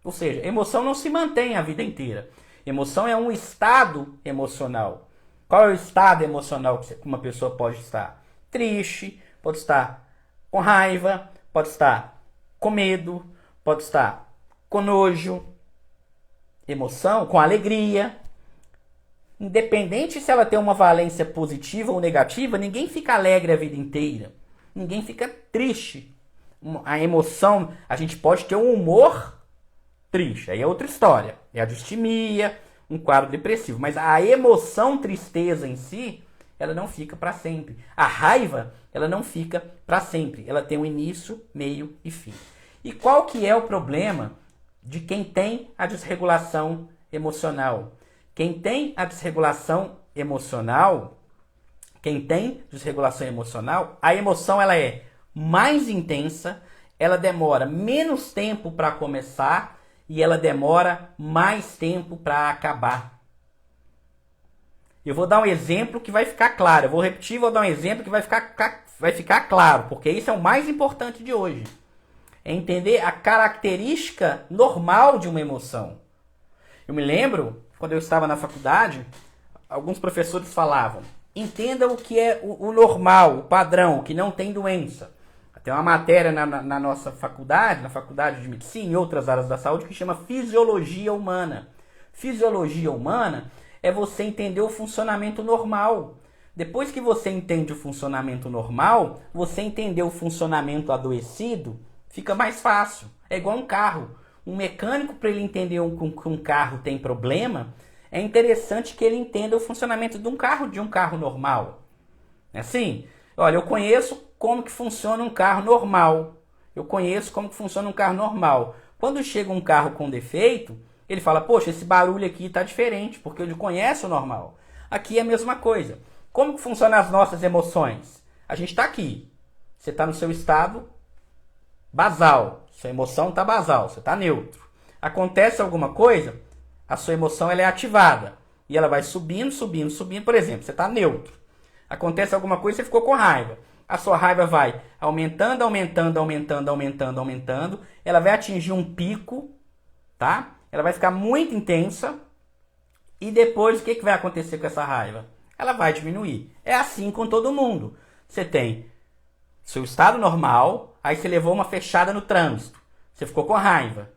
Ou seja, emoção não se mantém a vida inteira. Emoção é um estado emocional. Qual é o estado emocional que uma pessoa pode estar? Triste, pode estar com raiva, pode estar com medo, pode estar com nojo. Emoção com alegria. Independente se ela tem uma valência positiva ou negativa, ninguém fica alegre a vida inteira. Ninguém fica triste. A emoção, a gente pode ter um humor triste, aí é outra história. É a distimia, um quadro depressivo. Mas a emoção tristeza em si, ela não fica para sempre. A raiva, ela não fica para sempre. Ela tem um início, meio e fim. E qual que é o problema de quem tem a desregulação emocional? Quem tem a desregulação emocional, a emoção ela é mais intensa, ela demora menos tempo para começar e ela demora mais tempo para acabar. Eu vou dar um exemplo que vai ficar claro. Eu vou repetir, vou dar um exemplo que vai ficar claro, porque isso é o mais importante de hoje. É entender a característica normal de uma emoção. Eu me lembro, quando eu estava na faculdade, alguns professores falavam, entenda o que é o normal, o padrão, o que não tem doença. Tem uma matéria na nossa faculdade, na faculdade de medicina e outras áreas da saúde, que chama fisiologia humana. Fisiologia humana é você entender o funcionamento normal. Depois que você entende o funcionamento normal, você entender o funcionamento adoecido, fica mais fácil. É igual um carro. Um mecânico, para ele entender que um carro tem problema, é interessante que ele entenda o funcionamento de um carro normal. É assim? Olha, eu conheço como que funciona um carro normal. Eu conheço como que funciona um carro normal. Quando chega um carro com defeito, ele fala, poxa, esse barulho aqui está diferente, porque ele conhece o normal. Aqui é a mesma coisa. Como que funcionam as nossas emoções? A gente está aqui. Você está no seu estado basal. Sua emoção está basal, você está neutro. Acontece alguma coisa, a sua emoção ela é ativada. E ela vai subindo, subindo, subindo. Por exemplo, você está neutro. Acontece alguma coisa, você ficou com raiva. A sua raiva vai aumentando, aumentando, aumentando, aumentando, aumentando. Ela vai atingir um pico, tá? Ela vai ficar muito intensa. E depois, o que vai acontecer com essa raiva? Ela vai diminuir. É assim com todo mundo. Você tem seu estado normal, aí você levou uma fechada no trânsito. Você ficou com raiva.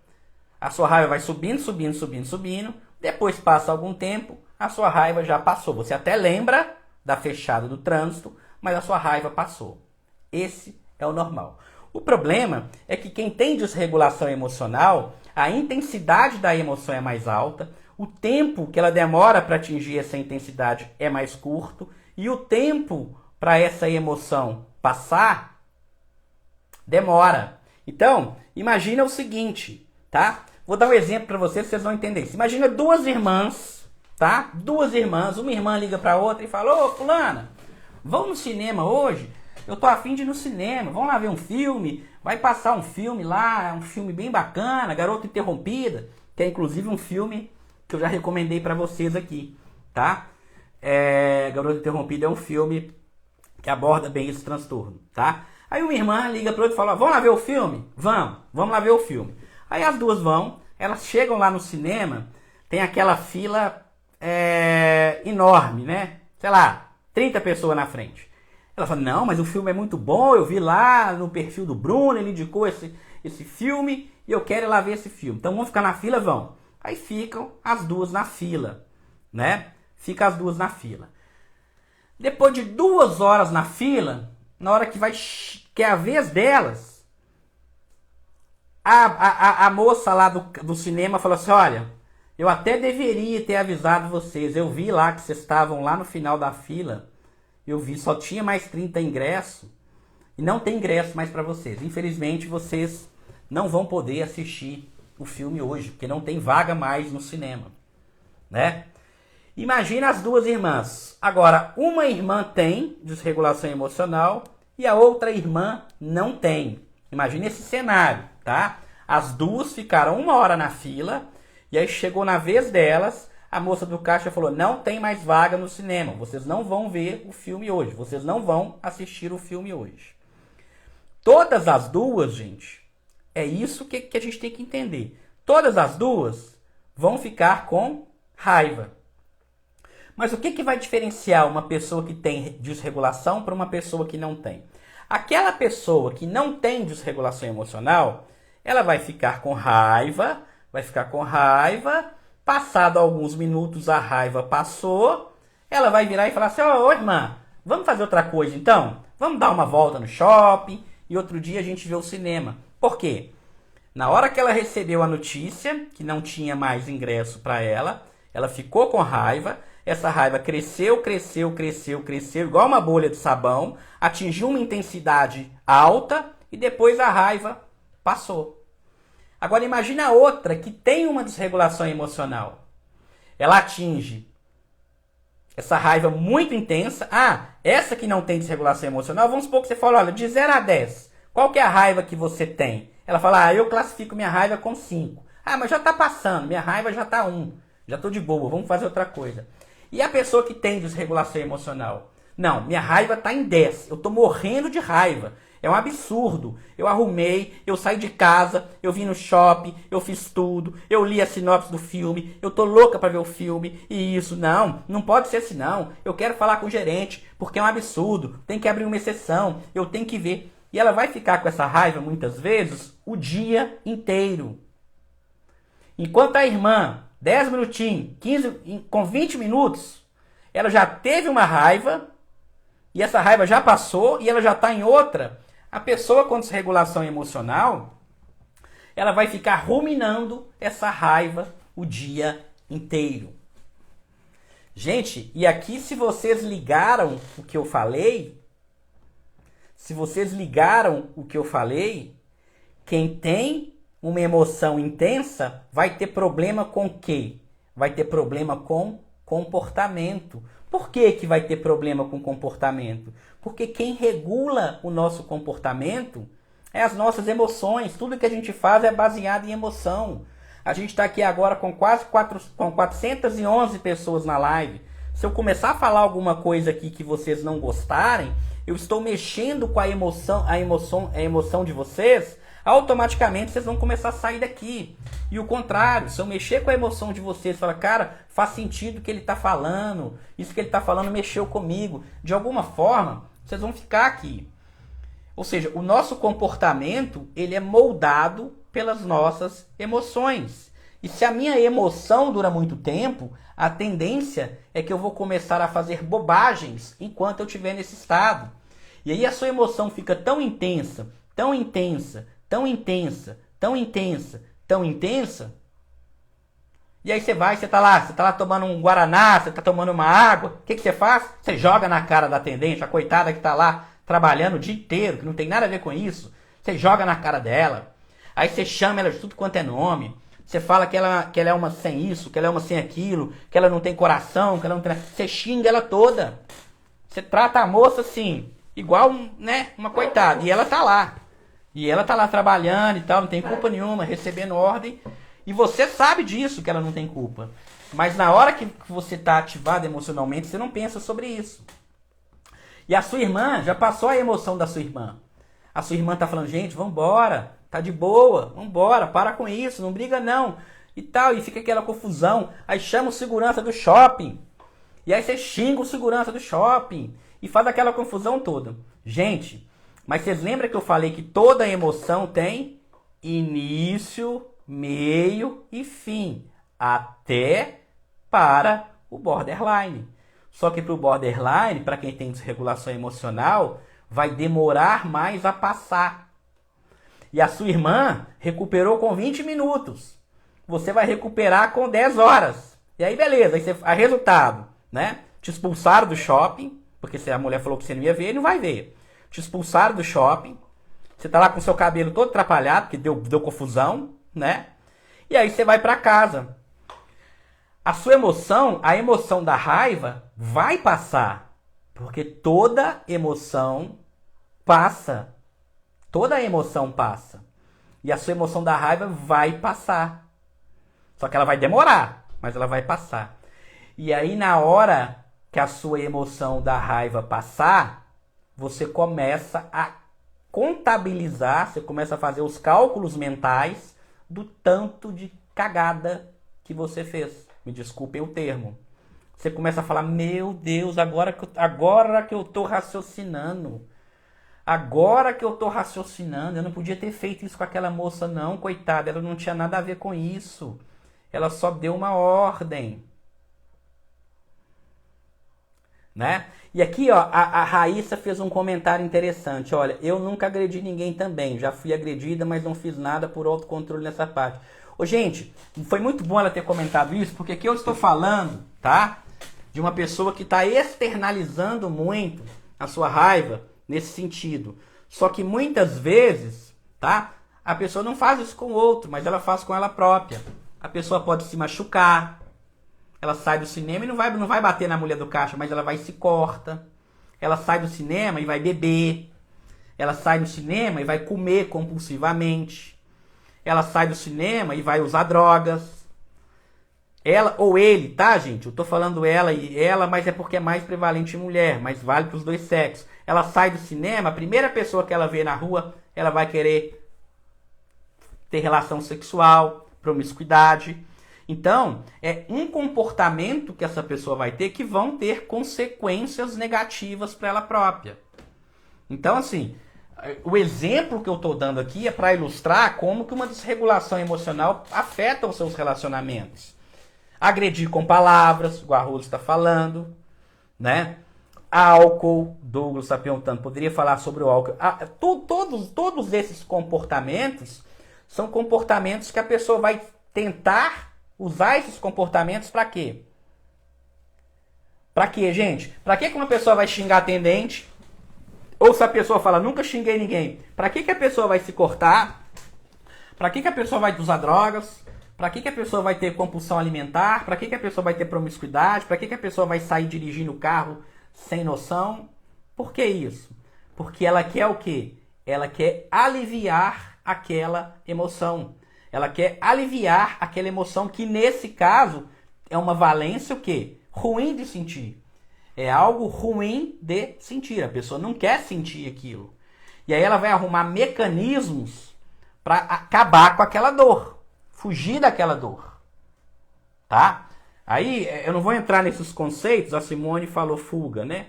A sua raiva vai subindo, subindo, subindo, subindo. Depois passa algum tempo, a sua raiva já passou. Você até lembra da fechada do trânsito, mas a sua raiva passou. Esse é o normal. O problema é que quem tem desregulação emocional, a intensidade da emoção é mais alta, o tempo que ela demora para atingir essa intensidade é mais curto, e o tempo para essa emoção passar demora. Então, imagina o seguinte, tá? Vou dar um exemplo para vocês vão entender isso. Imagina duas irmãs, tá? Duas irmãs, uma irmã liga para outra e fala, ô fulana, vamos no cinema hoje? Eu tô afim de ir no cinema, vamos lá ver um filme, vai passar um filme lá, um filme bem bacana, Garota Interrompida, que é inclusive um filme que eu já recomendei para vocês aqui, tá? Garota Interrompida é um filme que aborda bem esse transtorno, tá? Aí uma irmã liga para outra e fala, vamos lá ver o filme? Vamos lá ver o filme. Aí as duas vão, elas chegam lá no cinema, tem aquela fila enorme, né? Sei lá, 30 pessoas na frente. Ela fala, não, mas o filme é muito bom, eu vi lá no perfil do Bruno, ele indicou esse filme e eu quero ir lá ver esse filme. Então vamos ficar na fila? Vão. Aí ficam as duas na fila, né? Fica as duas na fila. Depois de 2 horas na fila, na hora que é a vez delas, a moça lá do cinema falou assim, olha, eu até deveria ter avisado vocês, eu vi lá que vocês estavam lá no final da fila, eu vi, só tinha mais 30 ingressos, e não tem ingresso mais para vocês. Infelizmente, vocês não vão poder assistir o filme hoje, porque não tem vaga mais no cinema, né? Imagina as duas irmãs. Agora, uma irmã tem desregulação emocional e a outra irmã não tem. Imagina esse cenário, tá? As duas ficaram 1 hora na fila e aí chegou na vez delas, a moça do caixa falou, não tem mais vaga no cinema, vocês não vão ver o filme hoje, vocês não vão assistir o filme hoje. Todas as duas, gente, é isso que a gente tem que entender. Todas as duas vão ficar com raiva. Mas o que vai diferenciar uma pessoa que tem desregulação para uma pessoa que não tem? Aquela pessoa que não tem desregulação emocional, ela vai ficar com raiva, passado alguns minutos a raiva passou, ela vai virar e falar assim, ô irmã, vamos fazer outra coisa então? Vamos dar uma volta no shopping e outro dia a gente vê o cinema. Por quê? Na hora que ela recebeu a notícia, que não tinha mais ingresso para ela ficou com raiva, essa raiva cresceu, cresceu, cresceu, cresceu, igual uma bolha de sabão, atingiu uma intensidade alta e depois a raiva passou. Agora imagina a outra que tem uma desregulação emocional. Ela atinge essa raiva muito intensa. Essa que não tem desregulação emocional, vamos supor que você fala, olha, de 0 a 10, qual que é a raiva que você tem? Ela fala, eu classifico minha raiva com 5. Mas já está passando, minha raiva já está 1. Já estou de boa, vamos fazer outra coisa. E a pessoa que tem desregulação emocional? Não, minha raiva está em 10. Eu estou morrendo de raiva. É um absurdo. Eu arrumei, eu saí de casa, eu vim no shopping, eu fiz tudo, eu li a sinopse do filme, eu tô louca para ver o filme, e isso, não pode ser assim não. Eu quero falar com o gerente, porque é um absurdo, tem que abrir uma exceção, eu tenho que ver. E ela vai ficar com essa raiva, muitas vezes, o dia inteiro. Enquanto a irmã, 10 minutinhos, 15, com 20 minutos, ela já teve uma raiva, e essa raiva já passou, e ela já está em outra. A pessoa com desregulação emocional, ela vai ficar ruminando essa raiva o dia inteiro. Gente, e aqui se vocês ligaram o que eu falei, quem tem uma emoção intensa vai ter problema com o quê? Vai ter problema com comportamento. Por que que vai ter problema com comportamento? Porque quem regula o nosso comportamento é as nossas emoções. Tudo que a gente faz é baseado em emoção. A gente está aqui agora com com 411 pessoas na live. Se eu começar a falar alguma coisa aqui que vocês não gostarem, eu estou mexendo com a emoção de vocês, automaticamente vocês vão começar a sair daqui. E o contrário, se eu mexer com a emoção de vocês, falar, cara, faz sentido o que ele está falando, isso que ele está falando mexeu comigo, de alguma forma, vocês vão ficar aqui. Ou seja, o nosso comportamento, ele é moldado pelas nossas emoções. E se a minha emoção dura muito tempo, a tendência é que eu vou começar a fazer bobagens enquanto eu estiver nesse estado. E aí a sua emoção fica tão intensa, tão intensa, tão intensa, tão intensa, tão intensa. E aí você tá lá tomando um guaraná, você tá tomando uma água. O que você faz? Você joga na cara da atendente, a coitada que tá lá trabalhando o dia inteiro, que não tem nada a ver com isso. Você joga na cara dela. Aí você chama ela de tudo quanto é nome. Você fala que ela é uma sem isso, que ela é uma sem aquilo, que ela não tem coração, que ela não tem... Você xinga ela toda. Você trata a moça assim, igual, né, uma coitada. E ela tá lá. E ela tá lá trabalhando e tal, não tem culpa nenhuma, recebendo ordem. E você sabe disso, que ela não tem culpa. Mas na hora que você tá ativado emocionalmente, você não pensa sobre isso. E a sua irmã, já passou a emoção da sua irmã. A sua irmã tá falando, gente, vambora, tá de boa, vambora, para com isso, não briga não. E tal, e fica aquela confusão. Aí chama o segurança do shopping. E aí você xinga o segurança do shopping. E faz aquela confusão toda. Gente, mas vocês lembram que eu falei que toda emoção tem início, meio e fim. Até para o borderline. Só que para o borderline, para quem tem desregulação emocional, vai demorar mais a passar. E a sua irmã recuperou com 20 minutos. Você vai recuperar com 10 horas. E aí beleza, aí resultado, né? Te expulsaram do shopping, porque se a mulher falou que você não ia ver, ele não vai ver. Te expulsaram do shopping. Você tá lá com seu cabelo todo atrapalhado, porque deu confusão, né? E aí você vai para casa. A sua emoção, a emoção da raiva, vai passar. Porque toda emoção passa. Toda emoção passa. E a sua emoção da raiva vai passar. Só que ela vai demorar, mas ela vai passar. E aí na hora que a sua emoção da raiva passar, você começa a contabilizar, você começa a fazer os cálculos mentais do tanto de cagada que você fez. Me desculpem o termo. Você começa a falar, meu Deus, agora que eu tô raciocinando. Agora que eu tô raciocinando, eu não podia ter feito isso com aquela moça não, coitada. Ela não tinha nada a ver com isso. Ela só deu uma ordem. Né? E aqui, ó, a Raíssa fez um comentário interessante. Olha, eu nunca agredi ninguém também. Já fui agredida, mas não fiz nada por autocontrole nessa parte. Ô, gente, foi muito bom ela ter comentado isso, porque aqui eu estou falando, tá? De uma pessoa que está externalizando muito a sua raiva nesse sentido. Só que muitas vezes, tá? A pessoa não faz isso com o outro, mas ela faz com ela própria. A pessoa pode se machucar. Ela sai do cinema e não vai bater na mulher do caixa, mas ela vai e se corta. Ela sai do cinema e vai beber. Ela sai do cinema e vai comer compulsivamente. Ela sai do cinema e vai usar drogas. Ela ou ele, tá, gente? Eu tô falando ela e ela, mas é porque é mais prevalente em mulher, mas vale para os dois sexos. Ela sai do cinema, a primeira pessoa que ela vê na rua, ela vai querer ter relação sexual, promiscuidade. Então, é um comportamento que essa pessoa vai ter que vão ter consequências negativas para ela própria. Então, assim, o exemplo que eu estou dando aqui é para ilustrar como que uma desregulação emocional afeta os seus relacionamentos. Agredir com palavras, o Arroz está falando, né? Álcool, Douglas está perguntando, poderia falar sobre o álcool? Todos esses comportamentos são comportamentos que a pessoa vai tentar usar esses comportamentos para quê? Pra quê, gente? Pra que uma pessoa vai xingar atendente? Ou se a pessoa fala, nunca xinguei ninguém. Pra que a pessoa vai se cortar? Pra que a pessoa vai usar drogas? Pra que a pessoa vai ter compulsão alimentar? Pra que a pessoa vai ter promiscuidade? Pra que a pessoa vai sair dirigindo o carro sem noção? Por que isso? Porque ela quer o quê? Ela quer aliviar aquela emoção. Ela quer aliviar aquela emoção que, nesse caso, é uma valência o quê? Ruim de sentir. É algo ruim de sentir. A pessoa não quer sentir aquilo. E aí ela vai arrumar mecanismos para acabar com aquela dor. Fugir daquela dor. Tá? Aí eu não vou entrar nesses conceitos. A Simone falou fuga, né?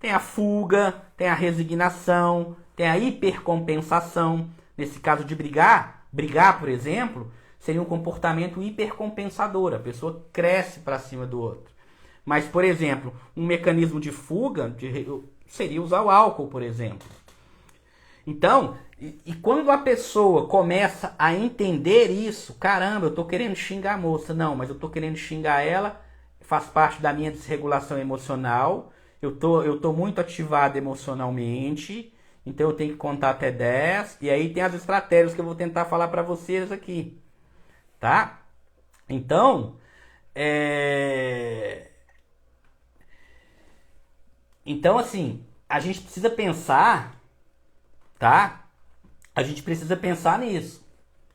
Tem a fuga, tem a resignação, tem a hipercompensação. Nesse caso de brigar, por exemplo, seria um comportamento hipercompensador. A pessoa cresce para cima do outro. Mas, por exemplo, um mecanismo de fuga seria usar o álcool, por exemplo. Então, e quando a pessoa começa a entender isso, caramba, eu estou querendo xingar a moça. Não, mas eu estou querendo xingar ela, faz parte da minha desregulação emocional. Eu tô muito ativado emocionalmente, então eu tenho que contar até 10. E aí tem as estratégias que eu vou tentar falar para vocês aqui. Tá? Então, Então, assim, a gente precisa pensar, tá? A gente precisa pensar nisso,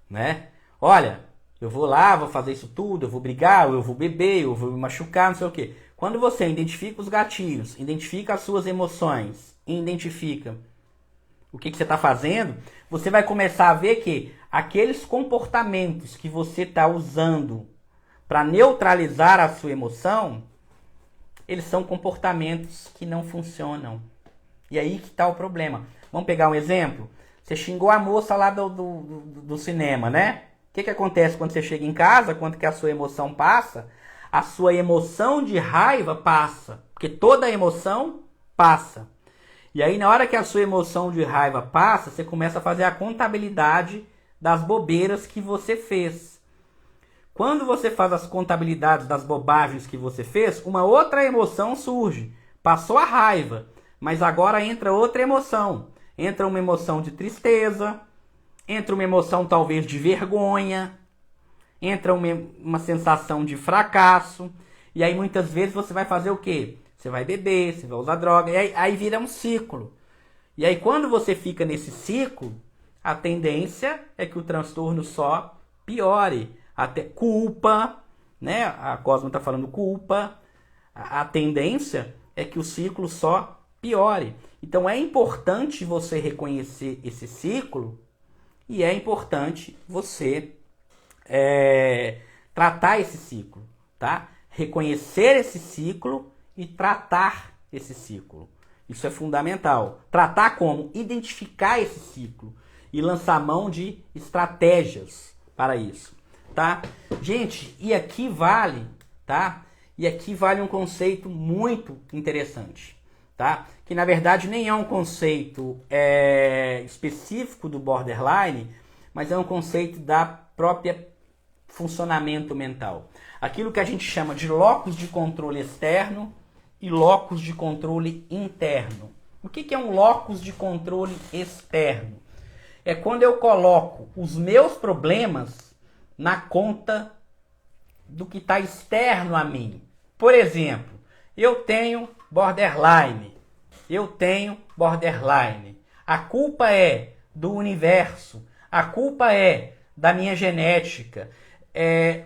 né? Olha, eu vou lá, vou fazer isso tudo, eu vou brigar, eu vou beber, eu vou me machucar, não sei o quê. Quando você identifica os gatilhos, identifica as suas emoções, identifica o que você está fazendo, você vai começar a ver que aqueles comportamentos que você está usando para neutralizar a sua emoção, eles são comportamentos que não funcionam. E aí que está o problema. Vamos pegar um exemplo? Você xingou a moça lá do cinema, né? O que acontece quando você chega em casa, quando que a sua emoção passa? A sua emoção de raiva passa. Porque toda emoção passa. E aí na hora que a sua emoção de raiva passa, você começa a fazer a contabilidade das bobeiras que você fez. Quando você faz as contabilidades das bobagens que você fez, uma outra emoção surge. Passou a raiva, mas agora entra outra emoção. Entra uma emoção de tristeza, entra uma emoção talvez de vergonha, entra uma sensação de fracasso. E aí muitas vezes você vai fazer o quê? Você vai beber, você vai usar droga, e aí vira um ciclo. E aí quando você fica nesse ciclo, a tendência é que o transtorno só piore. Até culpa, né? A Cosmo está falando culpa. A tendência é que o ciclo só piore. Então é importante você reconhecer esse ciclo e é importante você tratar esse ciclo, tá? Reconhecer esse ciclo e tratar esse ciclo. Isso é fundamental. Tratar como? Identificar esse ciclo e lançar mão de estratégias para isso. Tá? Gente, e aqui vale, tá? E aqui vale um conceito muito interessante, tá? Que na verdade nem é um conceito específico do borderline, mas é um conceito da própria funcionamento mental. Aquilo que a gente chama de locus de controle externo e locus de controle interno. O que é um locus de controle externo? É quando eu coloco os meus problemas na conta do que está externo a mim. Por exemplo, eu tenho borderline. A culpa é do universo. A culpa é da minha genética.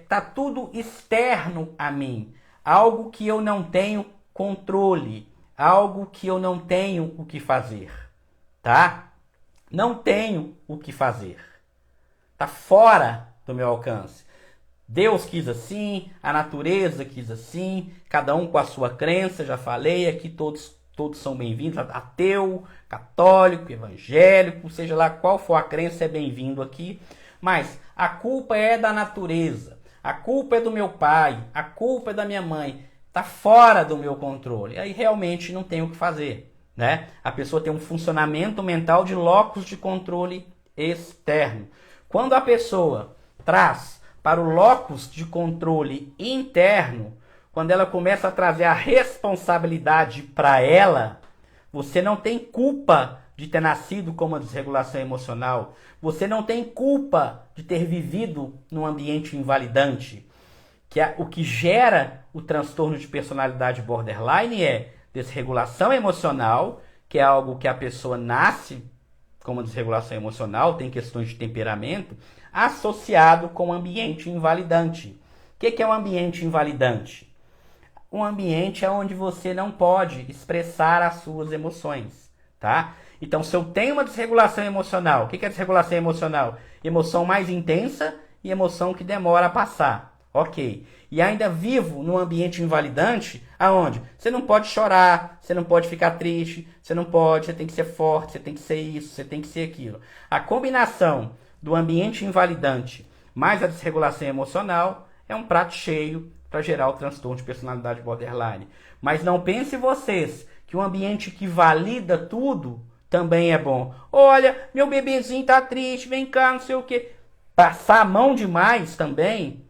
Tá tudo externo a mim. Algo que eu não tenho controle. Algo que eu não tenho o que fazer. Tá? Não tenho o que fazer. Tá fora do meu alcance. Deus quis assim, a natureza quis assim, cada um com a sua crença, já falei, aqui todos são bem-vindos, ateu, católico, evangélico, seja lá qual for a crença, é bem-vindo aqui, mas a culpa é da natureza, a culpa é do meu pai, a culpa é da minha mãe, está fora do meu controle, aí realmente não tem o que fazer, né? A pessoa tem um funcionamento mental de locus de controle externo. Quando a pessoa traz para o locus de controle interno, quando ela começa a trazer a responsabilidade para ela, você não tem culpa de ter nascido com uma desregulação emocional. Você não tem culpa de ter vivido num ambiente invalidante. O que gera o transtorno de personalidade borderline é desregulação emocional, que é algo que a pessoa nasce com uma desregulação emocional, tem questões de temperamento, associado com ambiente invalidante. O que é um ambiente invalidante? Um ambiente onde você não pode expressar as suas emoções, tá? Então, se eu tenho uma desregulação emocional, o que é desregulação emocional? Emoção mais intensa e emoção que demora a passar. Ok. E ainda vivo num ambiente invalidante, aonde você não pode chorar, você não pode ficar triste, você tem que ser forte, você tem que ser isso, você tem que ser aquilo. A combinação do ambiente invalidante mais a desregulação emocional é um prato cheio para gerar o transtorno de personalidade borderline. Mas não pense vocês que um ambiente que valida tudo também é bom. Olha, meu bebezinho tá triste, vem cá, não sei o quê. Passar a mão demais também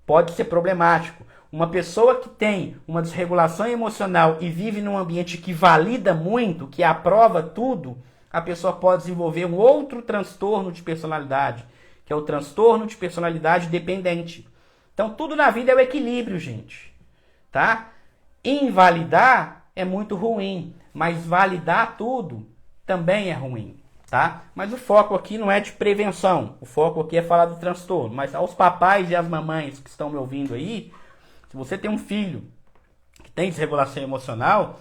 pode ser problemático. Uma pessoa que tem uma desregulação emocional e vive num ambiente que valida muito, que aprova tudo, a pessoa pode desenvolver um outro transtorno de personalidade, que é o transtorno de personalidade dependente. Então, tudo na vida é o equilíbrio, gente. Tá? Invalidar é muito ruim, mas validar tudo também é ruim. Tá? Mas o foco aqui não é de prevenção, o foco aqui é falar do transtorno. Mas aos papais e às mamães que estão me ouvindo aí, se você tem um filho que tem desregulação emocional,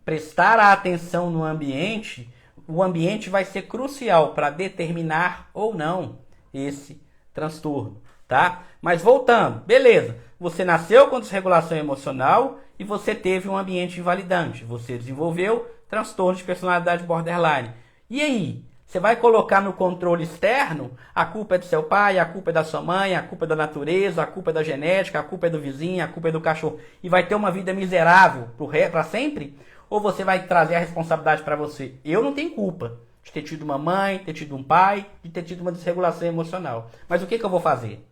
prestar a atenção no ambiente, o ambiente vai ser crucial para determinar ou não esse transtorno. Tá? Mas voltando, beleza, você nasceu com desregulação emocional e você teve um ambiente invalidante, você desenvolveu transtorno de personalidade borderline. E aí? Você vai colocar no controle externo, a culpa é do seu pai, a culpa é da sua mãe, a culpa é da natureza, a culpa é da genética, a culpa é do vizinho, a culpa é do cachorro, e vai ter uma vida miserável para sempre? Ou você vai trazer a responsabilidade para você? Eu não tenho culpa de ter tido uma mãe, ter tido um pai, de ter tido uma desregulação emocional. Mas o que eu vou fazer?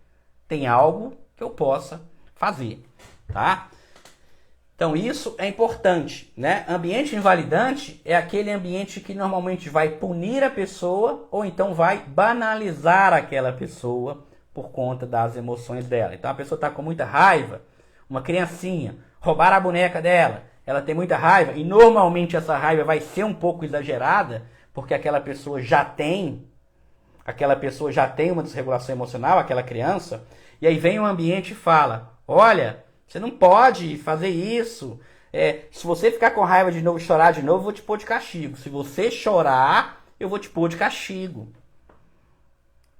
Tem algo que eu possa fazer, tá? Então isso é importante, né? Ambiente invalidante é aquele ambiente que normalmente vai punir a pessoa ou então vai banalizar aquela pessoa por conta das emoções dela. Então a pessoa está com muita raiva, uma criancinha, roubaram a boneca dela, ela tem muita raiva e normalmente essa raiva vai ser um pouco exagerada porque aquela pessoa já tem uma desregulação emocional, aquela criança, e aí vem o ambiente e fala, olha, você não pode fazer isso. Se você ficar com raiva de novo e chorar de novo, eu vou te pôr de castigo. Se você chorar, eu vou te pôr de castigo.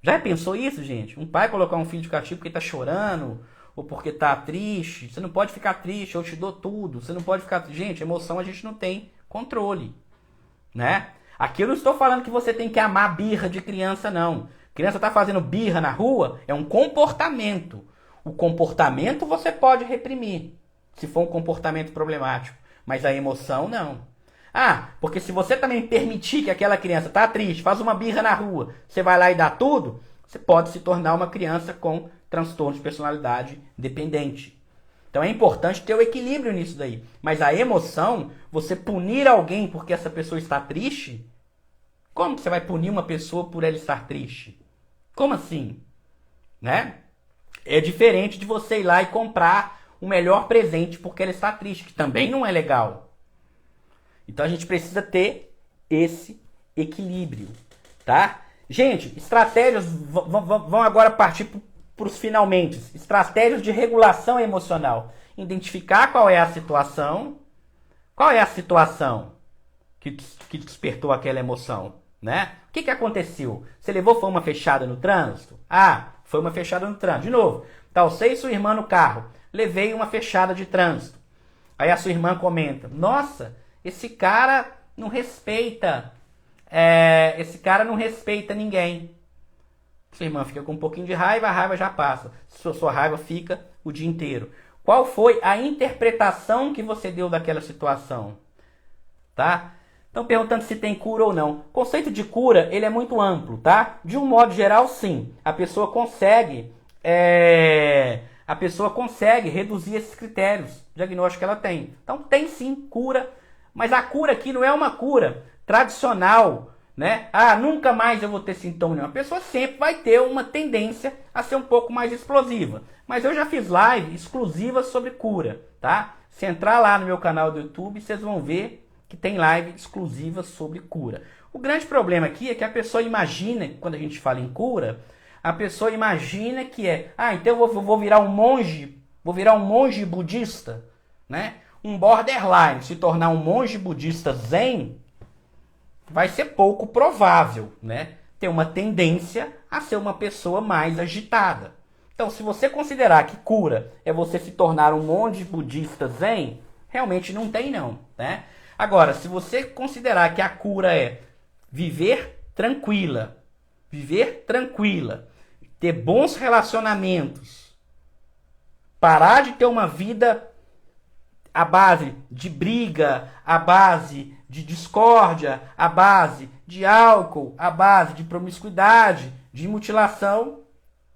Já pensou isso, gente? Um pai colocar um filho de castigo porque está chorando ou porque está triste. Você não pode ficar triste, eu te dou tudo. Você não pode ficar... Gente, emoção a gente não tem controle, né? Aqui eu não estou falando que você tem que amar birra de criança, não. Criança está fazendo birra na rua, é um comportamento. O comportamento você pode reprimir, se for um comportamento problemático, mas a emoção não. Porque se você também permitir que aquela criança está triste, faz uma birra na rua, você vai lá e dá tudo, você pode se tornar uma criança com transtorno de personalidade dependente. Então é importante ter o equilíbrio nisso daí. Mas a emoção, você punir alguém porque essa pessoa está triste, como que você vai punir uma pessoa por ela estar triste? Como assim? Né? É diferente de você ir lá e comprar o melhor presente porque ela está triste, que também não é legal. Então a gente precisa ter esse equilíbrio, tá? Gente, estratégias, vão agora partir para os finalmente. Estratégias de regulação emocional. Identificar qual é a situação que despertou aquela emoção, né? O que aconteceu? Você foi uma fechada no trânsito? Foi uma fechada no trânsito. De novo, tá você e sua irmã no carro. Levei uma fechada de trânsito. Aí a sua irmã comenta, nossa, esse cara não respeita ninguém. Sua irmã fica com um pouquinho de raiva, a raiva já passa. Sua raiva fica o dia inteiro. Qual foi a interpretação que você deu daquela situação? Tá? Estão perguntando se tem cura ou não. O conceito de cura, ele é muito amplo, tá? De um modo geral, sim. A pessoa consegue a pessoa consegue reduzir esses critérios diagnósticos que ela tem. Então tem sim cura, mas a cura aqui não é uma cura tradicional, né? Ah, nunca mais eu vou ter sintoma nenhum. A pessoa sempre vai ter uma tendência a ser um pouco mais explosiva. Mas eu já fiz live exclusiva sobre cura, tá? Se entrar lá no meu canal do YouTube, vocês vão ver que tem live exclusiva sobre cura. O grande problema aqui é que a pessoa imagina, quando a gente fala em cura, a pessoa imagina que então eu vou virar um monge budista, né? Um borderline, se tornar um monge budista zen, vai ser pouco provável, né? Ter uma tendência a ser uma pessoa mais agitada. Então, se você considerar que cura é você se tornar um monge budista zen, realmente não tem não, né? Agora, se você considerar que a cura é viver tranquila, ter bons relacionamentos, parar de ter uma vida à base de briga, à base de discórdia, à base de álcool, à base de promiscuidade, de mutilação,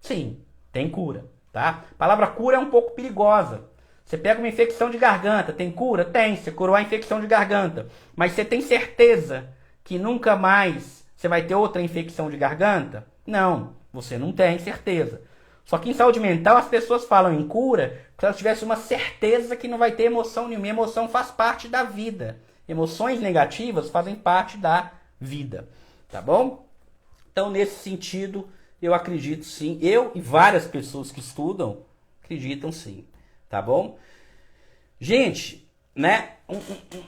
sim, tem cura, tá? A palavra cura é um pouco perigosa. Você pega uma infecção de garganta, tem cura? Tem, você curou a infecção de garganta. Mas você tem certeza que nunca mais você vai ter outra infecção de garganta? Não, você não tem certeza. Só que em saúde mental as pessoas falam em cura se elas tivessem uma certeza que não vai ter emoção nenhuma. Emoção faz parte da vida. Emoções negativas fazem parte da vida, tá bom? Então, nesse sentido, eu acredito sim. Eu e várias pessoas que estudam acreditam sim, tá bom? Gente, né?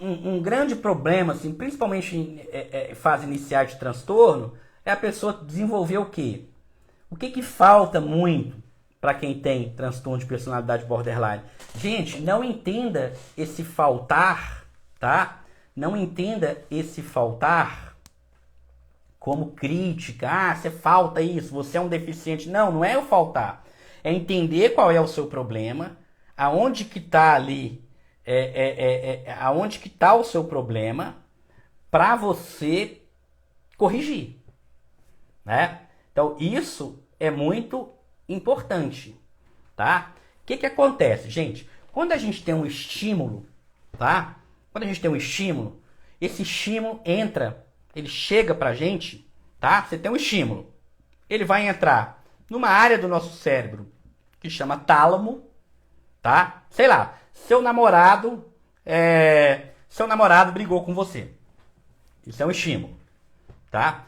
Um grande problema, assim, principalmente em fase inicial de transtorno, é a pessoa desenvolver o quê? O que falta muito para quem tem transtorno de personalidade borderline? Gente, não entenda esse faltar, tá? Não entenda esse faltar como crítica. Ah, você falta isso, você é um deficiente. Não, não é o faltar. É entender qual é o seu problema, aonde que está ali, aonde que está o seu problema, para você corrigir, né? Então, isso é muito importante, tá? O que acontece, gente? Quando a gente tem um estímulo, tá? Quando a gente tem um estímulo, esse estímulo entra, ele chega pra gente, tá? Você tem um estímulo, ele vai entrar numa área do nosso cérebro que chama tálamo, tá? Sei lá, seu namorado brigou com você. Isso é um estímulo, tá?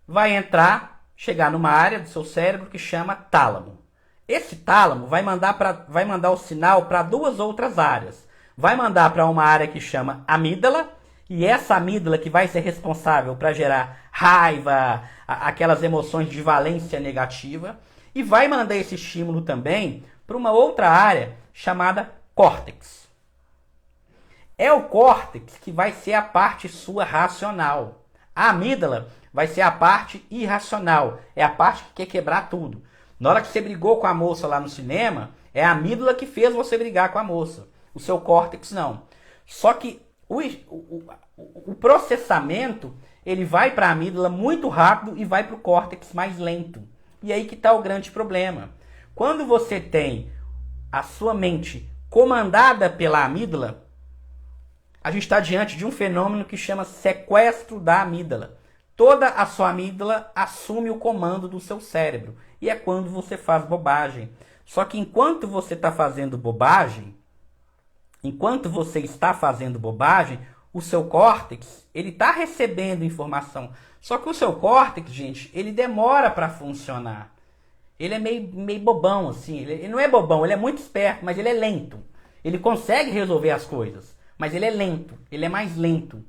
Vai entrar, chegar numa área do seu cérebro que chama tálamo. Esse tálamo vai mandar o sinal para duas outras áreas. Vai mandar para uma área que chama amígdala, e essa amígdala que vai ser responsável para gerar raiva, aquelas emoções de valência negativa, e vai mandar esse estímulo também para uma outra área chamada córtex. É o córtex que vai ser a parte sua racional. A amígdala vai ser a parte irracional, é a parte que quer quebrar tudo. Na hora que você brigou com a moça lá no cinema, é a amígdala que fez você brigar com a moça. O seu córtex não. Só que o processamento, ele vai para a amígdala muito rápido e vai para o córtex mais lento. E aí que está o grande problema. Quando você tem a sua mente comandada pela amígdala, a gente está diante de um fenômeno que chama sequestro da amígdala. Toda a sua amígdala assume o comando do seu cérebro. E é quando você faz bobagem. Só que enquanto você está fazendo bobagem, o seu córtex, ele está recebendo informação. Só que o seu córtex, gente, ele demora para funcionar. Ele é meio bobão, assim. Ele não é bobão, ele é muito esperto, mas ele é lento. Ele consegue resolver as coisas, mas ele é lento. Ele é mais lento.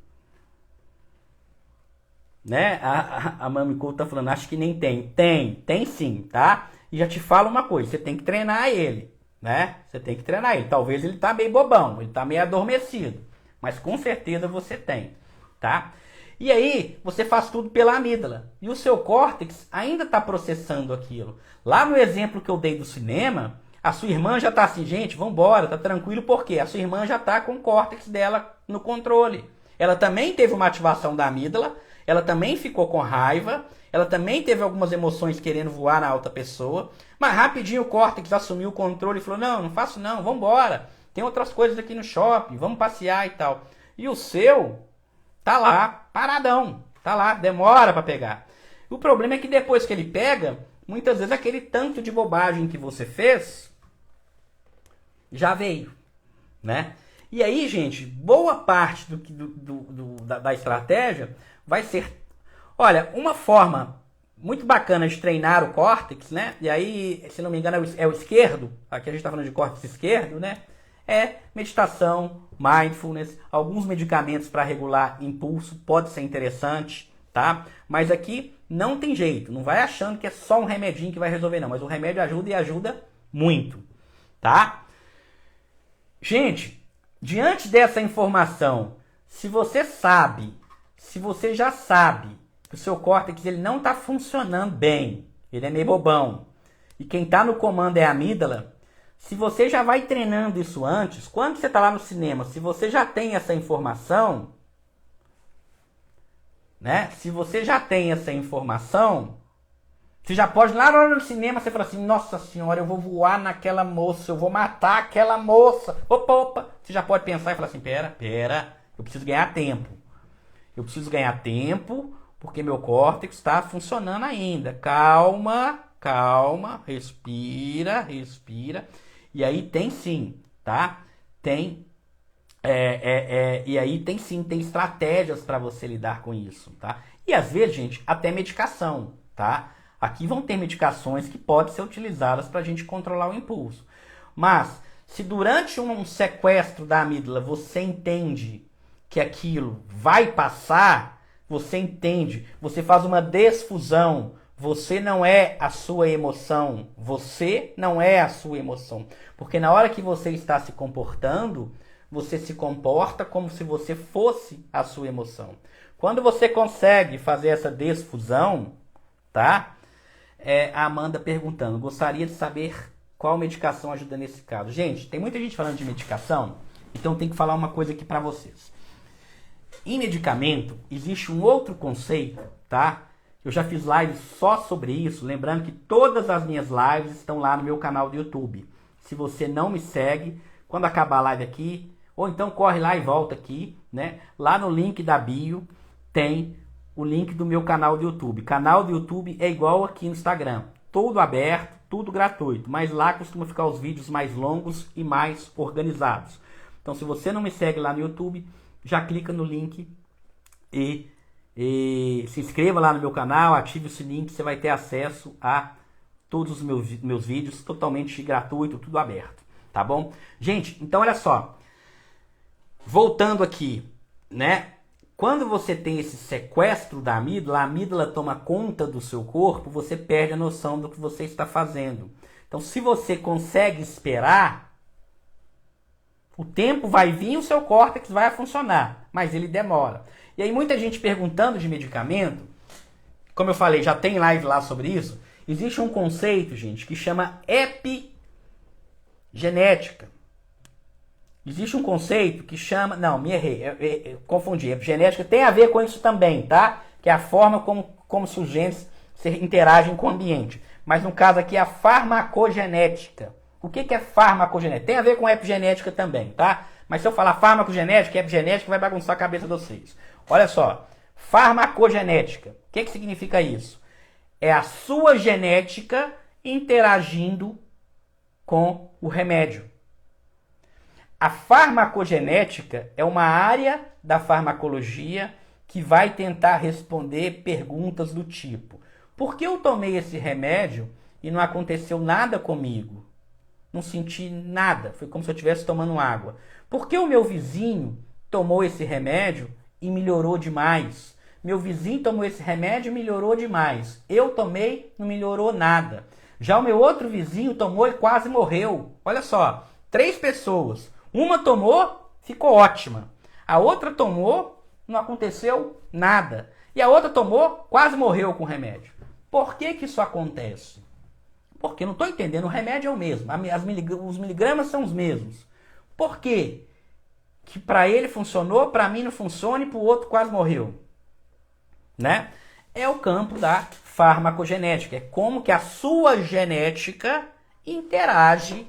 Né? A Mami Couto tá falando, acho que nem tem. Tem sim, tá? E já te falo uma coisa, você tem que treinar ele, né? Você tem que treinar ele. Talvez ele tá meio bobão, ele tá meio adormecido, mas com certeza você tem, tá? E aí, você faz tudo pela amígdala. E o seu córtex ainda está processando aquilo. Lá no exemplo que eu dei do cinema, a sua irmã já tá assim, gente, vambora, tá tranquilo, por quê? A sua irmã já tá com o córtex dela no controle. Ela também teve uma ativação da amígdala, ela também ficou com raiva, ela também teve algumas emoções querendo voar na outra pessoa, mas rapidinho o córtex assumiu o controle e falou, não, não faço não, vamos embora, tem outras coisas aqui no shopping, vamos passear e tal. E o seu tá lá, paradão, tá lá, demora para pegar. O problema é que depois que ele pega, muitas vezes aquele tanto de bobagem que você fez já veio, né? E aí, gente, boa parte da estratégia vai ser... Olha, uma forma muito bacana de treinar o córtex, né? E aí, se não me engano, é o esquerdo. Aqui a gente está falando de córtex esquerdo, né? É meditação, mindfulness, alguns medicamentos para regular impulso, pode ser interessante, tá? Mas aqui não tem jeito, não vai achando que é só um remedinho que vai resolver, não. Mas o remédio ajuda e ajuda muito, tá? Gente, diante dessa informação, se você já sabe que o seu córtex ele não está funcionando bem, ele é meio bobão, e quem está no comando é a amígdala, se você já vai treinando isso antes, quando você está lá no cinema, se você já tem essa informação, né? Se você já tem essa informação, você já pode, lá na hora do cinema, você fala assim, nossa senhora, eu vou voar naquela moça, eu vou matar aquela moça. Opa. Você já pode pensar e falar assim, pera, eu preciso ganhar tempo. Eu preciso ganhar tempo, porque meu córtex está funcionando ainda. Calma, respira. E aí tem sim, tá? Tem tem estratégias para você lidar com isso, tá? E às vezes, gente, até medicação, tá? Aqui vão ter medicações que podem ser utilizadas para a gente controlar o impulso. Mas, se durante um sequestro da amígdala você entende que aquilo vai passar, você entende, você faz uma desfusão, você não é a sua emoção, Porque na hora que você está se comportando, você se comporta como se você fosse a sua emoção. Quando você consegue fazer essa desfusão, tá? A Amanda perguntando, gostaria de saber qual medicação ajuda nesse caso. Gente, tem muita gente falando de medicação, então tem que falar uma coisa aqui para vocês. Em medicamento, existe um outro conceito, tá? Eu já fiz lives só sobre isso, lembrando que todas as minhas lives estão lá no meu canal do YouTube. Se você não me segue, quando acabar a live aqui, ou então corre lá e volta aqui, né? Lá no link da bio tem o link do meu canal do YouTube. Canal do YouTube é igual aqui no Instagram. Tudo aberto, tudo gratuito. Mas lá costuma ficar os vídeos mais longos e mais organizados. Então se você não me segue lá no YouTube, já clica no link e se inscreva lá no meu canal, ative o sininho que você vai ter acesso a todos os meus vídeos totalmente gratuito, tudo aberto. Tá bom? Gente, então olha só. Voltando aqui, né? Quando você tem esse sequestro da amígdala, a amígdala toma conta do seu corpo, você perde a noção do que você está fazendo. Então, se você consegue esperar, o tempo vai vir e o seu córtex vai funcionar, mas ele demora. E aí muita gente perguntando de medicamento, como eu falei, já tem live lá sobre isso, existe um conceito, gente, que chama epigenética. Existe um conceito que chama... Não, me errei, eu confundi. Epigenética tem a ver com isso também, tá? Que é a forma como os genes interagem com o ambiente. Mas no caso aqui é a farmacogenética. O que é farmacogenética? Tem a ver com epigenética também, tá? Mas se eu falar farmacogenética e epigenética, vai bagunçar a cabeça de vocês. Olha só, farmacogenética. O que significa isso? É a sua genética interagindo com o remédio. A farmacogenética é uma área da farmacologia que vai tentar responder perguntas do tipo: por que eu tomei esse remédio e não aconteceu nada comigo? Não senti nada, foi como se eu estivesse tomando água. Por que o meu vizinho tomou esse remédio e melhorou demais? Meu vizinho tomou esse remédio e melhorou demais. Eu tomei, não melhorou nada. Já o meu outro vizinho tomou e quase morreu. Olha só, 3 pessoas. Uma tomou, ficou ótima. A outra tomou, não aconteceu nada. E a outra tomou, quase morreu com o remédio. Por que isso acontece? Porque eu não estou entendendo, o remédio é o mesmo. Os miligramas são os mesmos. Por quê? Que para ele funcionou, para mim não funciona e para o outro quase morreu. né? É o campo da farmacogenética. É como que a sua genética interage,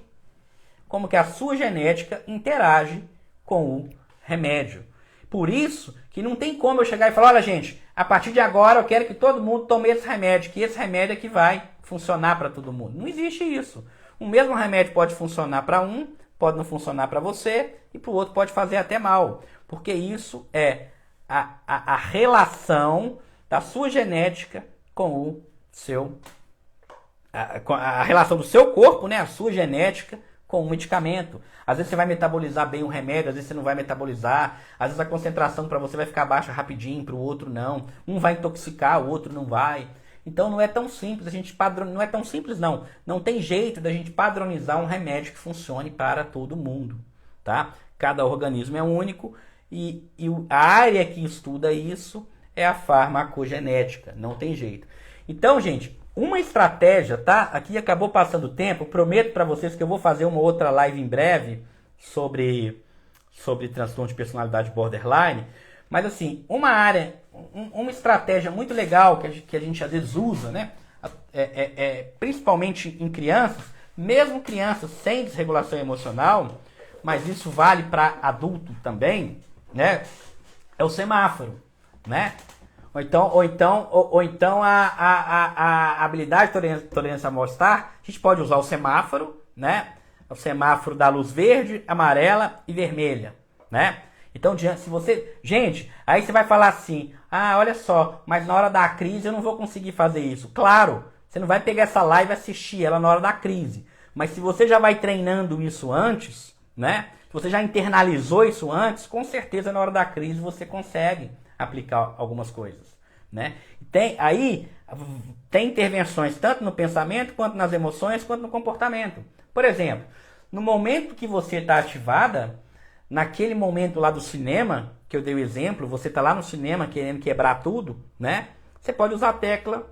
com o remédio. Por isso que não tem como eu chegar e falar, olha gente, a partir de agora eu quero que todo mundo tome esse remédio, que esse remédio é que vai funcionar para todo mundo. Não existe isso. O mesmo remédio pode funcionar para um, pode não funcionar para você, e para o outro pode fazer até mal. Porque isso é a relação da sua genética com o seu... A relação do seu corpo, né, a sua genética, com o medicamento. Às vezes você vai metabolizar bem o remédio, às vezes você não vai metabolizar, às vezes a concentração para você vai ficar baixa rapidinho, para o outro não. Um vai intoxicar, o outro não vai. Então não é tão simples, não é tão simples não. Não tem jeito da gente padronizar um remédio que funcione para todo mundo, tá? Cada organismo é único e a área que estuda isso é a farmacogenética, não tem jeito. Então, gente, uma estratégia, tá? Aqui acabou passando o tempo. Prometo para vocês que eu vou fazer uma outra live em breve sobre transtorno de personalidade borderline. Mas assim, uma estratégia muito legal que a gente às vezes usa, né? Principalmente em crianças, mesmo crianças sem desregulação emocional, mas isso vale para adulto também, né? É o semáforo, né? Ou então a habilidade de tolerância a mal-estar, a gente pode usar o semáforo, né? O semáforo da luz verde, amarela e vermelha, né? Então, se você... Gente, aí você vai falar assim, olha só, mas na hora da crise eu não vou conseguir fazer isso. Claro, você não vai pegar essa live e assistir ela na hora da crise. Mas se você já vai treinando isso antes, né? Se você já internalizou isso antes, com certeza na hora da crise você consegue aplicar algumas coisas, né? Tem intervenções tanto no pensamento, quanto nas emoções, quanto no comportamento. Por exemplo, no momento que você está ativada, naquele momento lá do cinema, que eu dei o exemplo, você está lá no cinema querendo quebrar tudo, né? Você pode usar a tecla.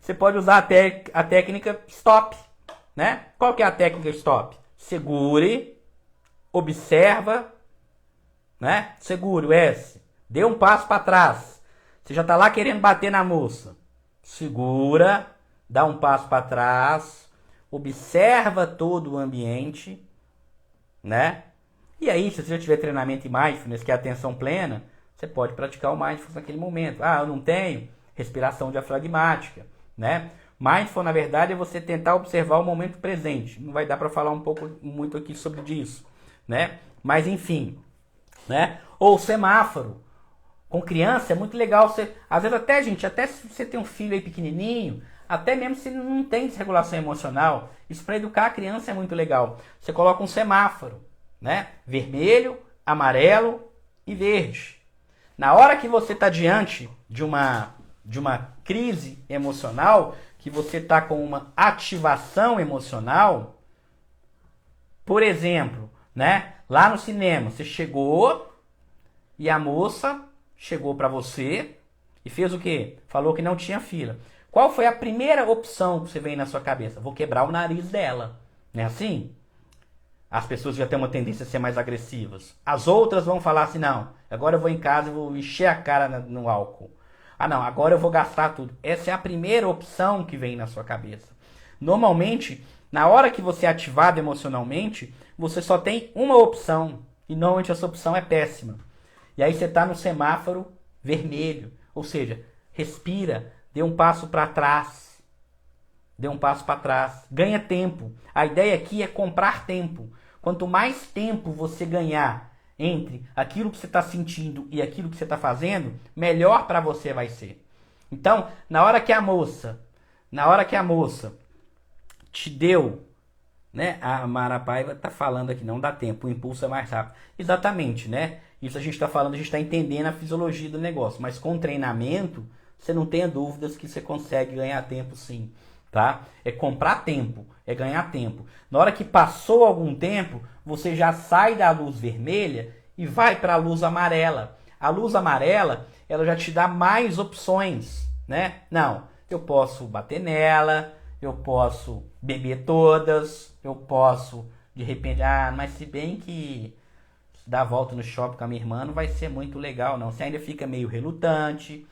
Você pode usar a técnica stop, né? Qual que é a técnica stop? Segure, observa, né? Segure o S. Dê um passo para trás. Você já está lá querendo bater na moça. Segura, dá um passo para trás, observa todo o ambiente, né? E aí, se você já tiver treinamento em mindfulness, que é atenção plena, você pode praticar o mindfulness naquele momento. Eu não tenho respiração diafragmática, né? Mindful, na verdade, é você tentar observar o momento presente. Não vai dar para falar muito aqui sobre isso, né? Mas enfim, né? Ou semáforo. Com criança é muito legal você, às vezes até se você tem um filho aí pequenininho, até mesmo se não tem desregulação emocional, isso para educar a criança é muito legal. Você coloca um semáforo, né? Vermelho, amarelo e verde. Na hora que você está diante de uma crise emocional, que você está com uma ativação emocional, por exemplo, né? Lá no cinema, você chegou e a moça chegou para você e fez o quê? Falou que não tinha fila. Qual foi a primeira opção que você veio na sua cabeça? Vou quebrar o nariz dela. Não é assim? As pessoas já têm uma tendência a ser mais agressivas. As outras vão falar assim, não, agora eu vou em casa e vou encher a cara no álcool. Não, agora eu vou gastar tudo. Essa é a primeira opção que vem na sua cabeça. Normalmente, na hora que você é ativado emocionalmente, você só tem uma opção. E normalmente essa opção é péssima. E aí você está no semáforo vermelho. Ou seja, respira, dê um passo para trás. Dê um passo para trás. Ganha tempo. A ideia aqui é comprar tempo. Quanto mais tempo você ganhar entre aquilo que você está sentindo e aquilo que você está fazendo, melhor para você vai ser. Então, na hora que a moça te deu, né? A Mara Paiva está falando aqui, não dá tempo, o impulso é mais rápido. Exatamente, né? Isso a gente está falando, a gente está entendendo a fisiologia do negócio. Mas com treinamento, você não tenha dúvidas que você consegue ganhar tempo sim. Tá? É comprar tempo, é ganhar tempo. Na hora que passou algum tempo, você já sai da luz vermelha e vai para a luz amarela. A luz amarela, ela já te dá mais opções, né? Não, eu posso bater nela, eu posso beber todas, eu posso, de repente, mas se bem que dar a volta no shopping com a minha irmã não vai ser muito legal, não. Você ainda fica meio relutante.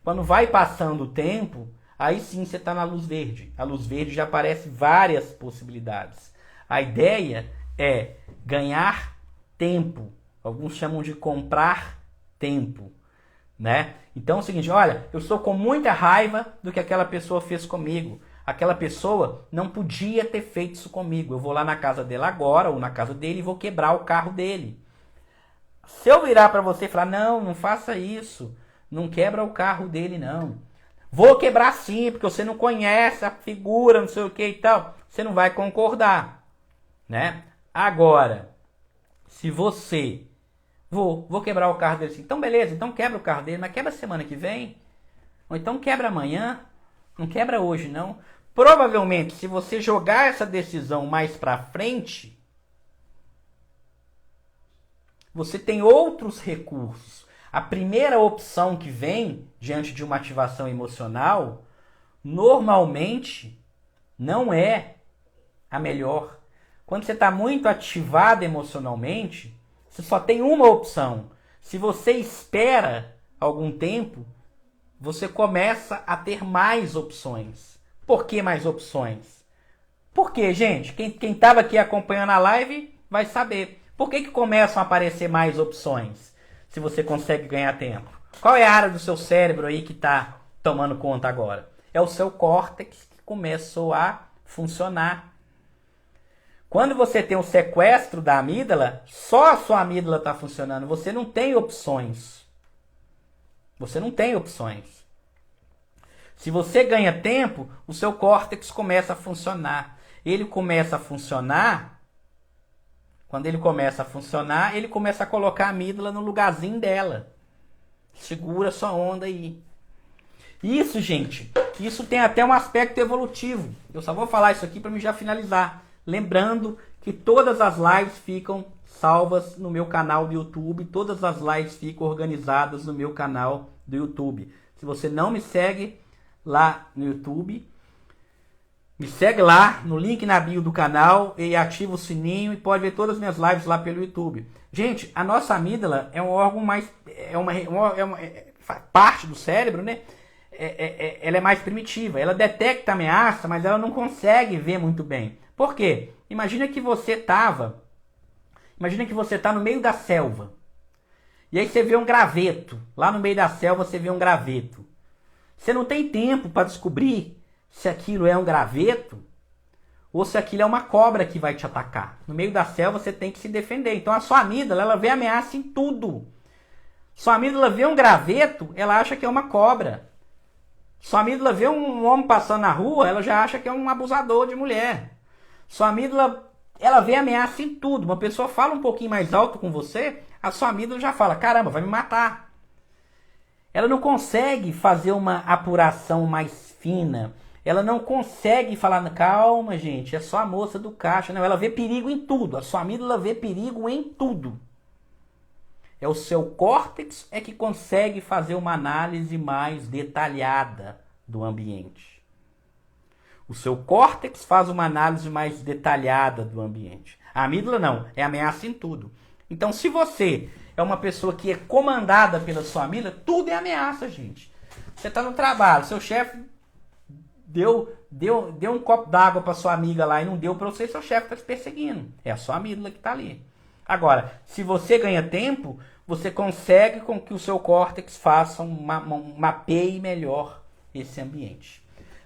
Quando vai passando o tempo, aí sim você está na luz verde. A luz verde já aparece várias possibilidades. A ideia é ganhar tempo. Alguns chamam de comprar tempo, né? Então é o seguinte, olha, eu estou com muita raiva do que aquela pessoa fez comigo. Aquela pessoa não podia ter feito isso comigo. Eu vou lá na casa dela agora, ou na casa dele, e vou quebrar o carro dele. Se eu virar para você e falar, não, não faça isso, não quebra o carro dele, não. Vou quebrar sim, porque você não conhece a figura, não sei o que e tal. Você não vai concordar, né? Agora, se você... Vou quebrar o carro dele assim. Então beleza, então quebra o carro dele, mas quebra semana que vem. Ou então quebra amanhã. Não quebra hoje, não. Provavelmente, se você jogar essa decisão mais para frente, você tem outros recursos. A primeira opção que vem diante de uma ativação emocional, normalmente, não é a melhor. Quando você está muito ativado emocionalmente, você só tem uma opção. Se você espera algum tempo, você começa a ter mais opções. Por que mais opções? Porque, gente, quem estava aqui acompanhando a live vai saber. Por que começam a aparecer mais opções? Se você consegue ganhar tempo. Qual é a área do seu cérebro aí que está tomando conta agora? É o seu córtex que começou a funcionar. Quando você tem o sequestro da amígdala, só a sua amígdala está funcionando. Você não tem opções. Você não tem opções. Se você ganha tempo, o seu córtex começa a funcionar. Ele começa a funcionar. Quando ele começa a funcionar, ele começa a colocar a amígdala no lugarzinho dela. Segura sua onda aí. Isso, gente, isso tem até um aspecto evolutivo. Eu só vou falar isso aqui para me já finalizar. Lembrando que todas as lives ficam salvas no meu canal do YouTube. Todas as lives ficam organizadas no meu canal do YouTube. Se você não me segue lá no YouTube, me segue lá no link na bio do canal e ativa o sininho e pode ver todas as minhas lives lá pelo YouTube. Gente, a nossa amígdala é um órgão mais... parte do cérebro, né? Ela é mais primitiva. Ela detecta ameaça, mas ela não consegue ver muito bem. Por quê? Imagina que você tá no meio da selva. E aí você vê um graveto. Lá no meio da selva você vê um graveto. Você não tem tempo para descobrir se aquilo é um graveto ou se aquilo é uma cobra que vai te atacar. No meio da selva você tem que se defender. Então a sua amígdala, ela vê ameaça em tudo. Sua amígdala vê um graveto, ela acha que é uma cobra. Sua amígdala vê um homem passando na rua, ela já acha que é um abusador de mulher. Sua amígdala, ela vê ameaça em tudo. Uma pessoa fala um pouquinho mais alto com você, a sua amígdala já fala, caramba, vai me matar. Ela não consegue fazer uma apuração mais fina. Ela não consegue falar, calma, gente, é só a moça do caixa. Não, ela vê perigo em tudo. A sua amígdala vê perigo em tudo. É o seu córtex é que consegue fazer uma análise mais detalhada do ambiente. O seu córtex faz uma análise mais detalhada do ambiente. A amígdala não, é ameaça em tudo. Então, se você é uma pessoa que é comandada pela sua amígdala, tudo é ameaça, gente. Você está no trabalho, seu chefe deu um copo d'água para sua amiga lá e não deu para você, seu chefe está te perseguindo. É a sua amígdala que está ali. Agora, se você ganha tempo, você consegue com que o seu córtex faça mapeie melhor esse ambiente.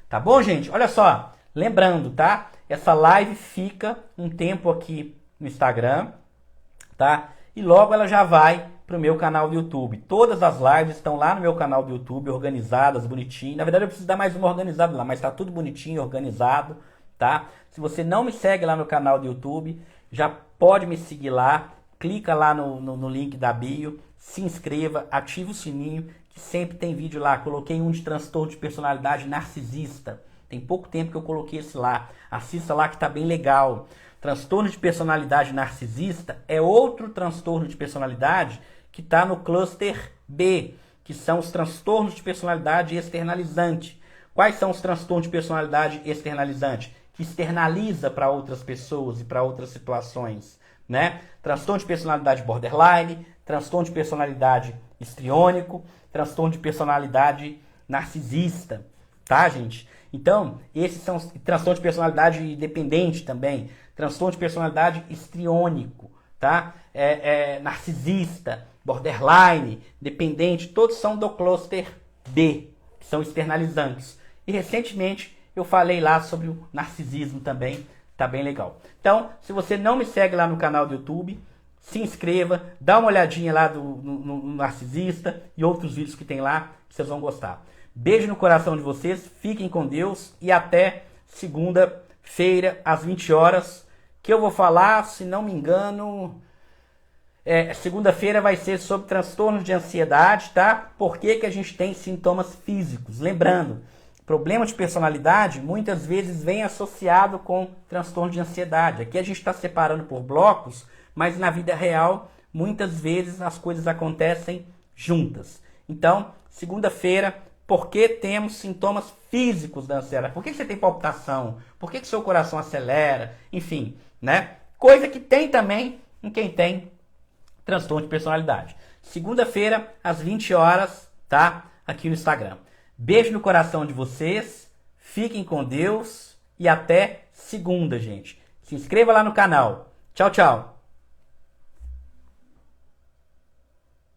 Tá bom, gente? Olha só, lembrando, tá? Essa live fica um tempo aqui no Instagram, tá? E logo ela já vai para o meu canal do YouTube. Todas as lives estão lá no meu canal do YouTube, organizadas, bonitinho. Na verdade, eu preciso dar mais uma organizada lá, mas está tudo bonitinho, organizado, tá? Se você não me segue lá no canal do YouTube, já pode me seguir lá. Clica lá no link da bio, se inscreva, ativa o sininho, que sempre tem vídeo lá. Coloquei um de transtorno de personalidade narcisista. Tem pouco tempo que eu coloquei esse lá. Assista lá que tá bem legal. Transtorno de personalidade narcisista é outro transtorno de personalidade que está no cluster B, que são os transtornos de personalidade externalizante. Quais são os transtornos de personalidade externalizante? Que externaliza para outras pessoas e para outras situações. né? Transtorno de personalidade borderline, transtorno de personalidade histriônico, transtorno de personalidade narcisista, tá, gente? Então, esses são transtorno de personalidade dependente também, transtorno de personalidade histriônico, tá? Narcisista, borderline, dependente, todos são do cluster D, que são externalizantes. E recentemente eu falei lá sobre o narcisismo também, tá bem legal. Então, se você não me segue lá no canal do YouTube, se inscreva, dá uma olhadinha lá no Narcisista e outros vídeos que tem lá, que vocês vão gostar. Beijo no coração de vocês, fiquem com Deus e até segunda-feira, às 20 horas, que eu vou falar, se não me engano, segunda-feira vai ser sobre transtornos de ansiedade, tá? Por que que a gente tem sintomas físicos? Lembrando, problema de personalidade muitas vezes vem associado com transtorno de ansiedade. Aqui a gente está separando por blocos, mas na vida real, muitas vezes as coisas acontecem juntas. Então, segunda-feira, por que temos sintomas físicos da ansiedade? Por que você tem palpitação? Por que seu coração acelera? Enfim, né? Coisa que tem também em quem tem transtorno de personalidade. Segunda-feira, às 20 horas, tá? Aqui no Instagram. Beijo no coração de vocês, fiquem com Deus e até segunda, gente. Se inscreva lá no canal. Tchau, tchau.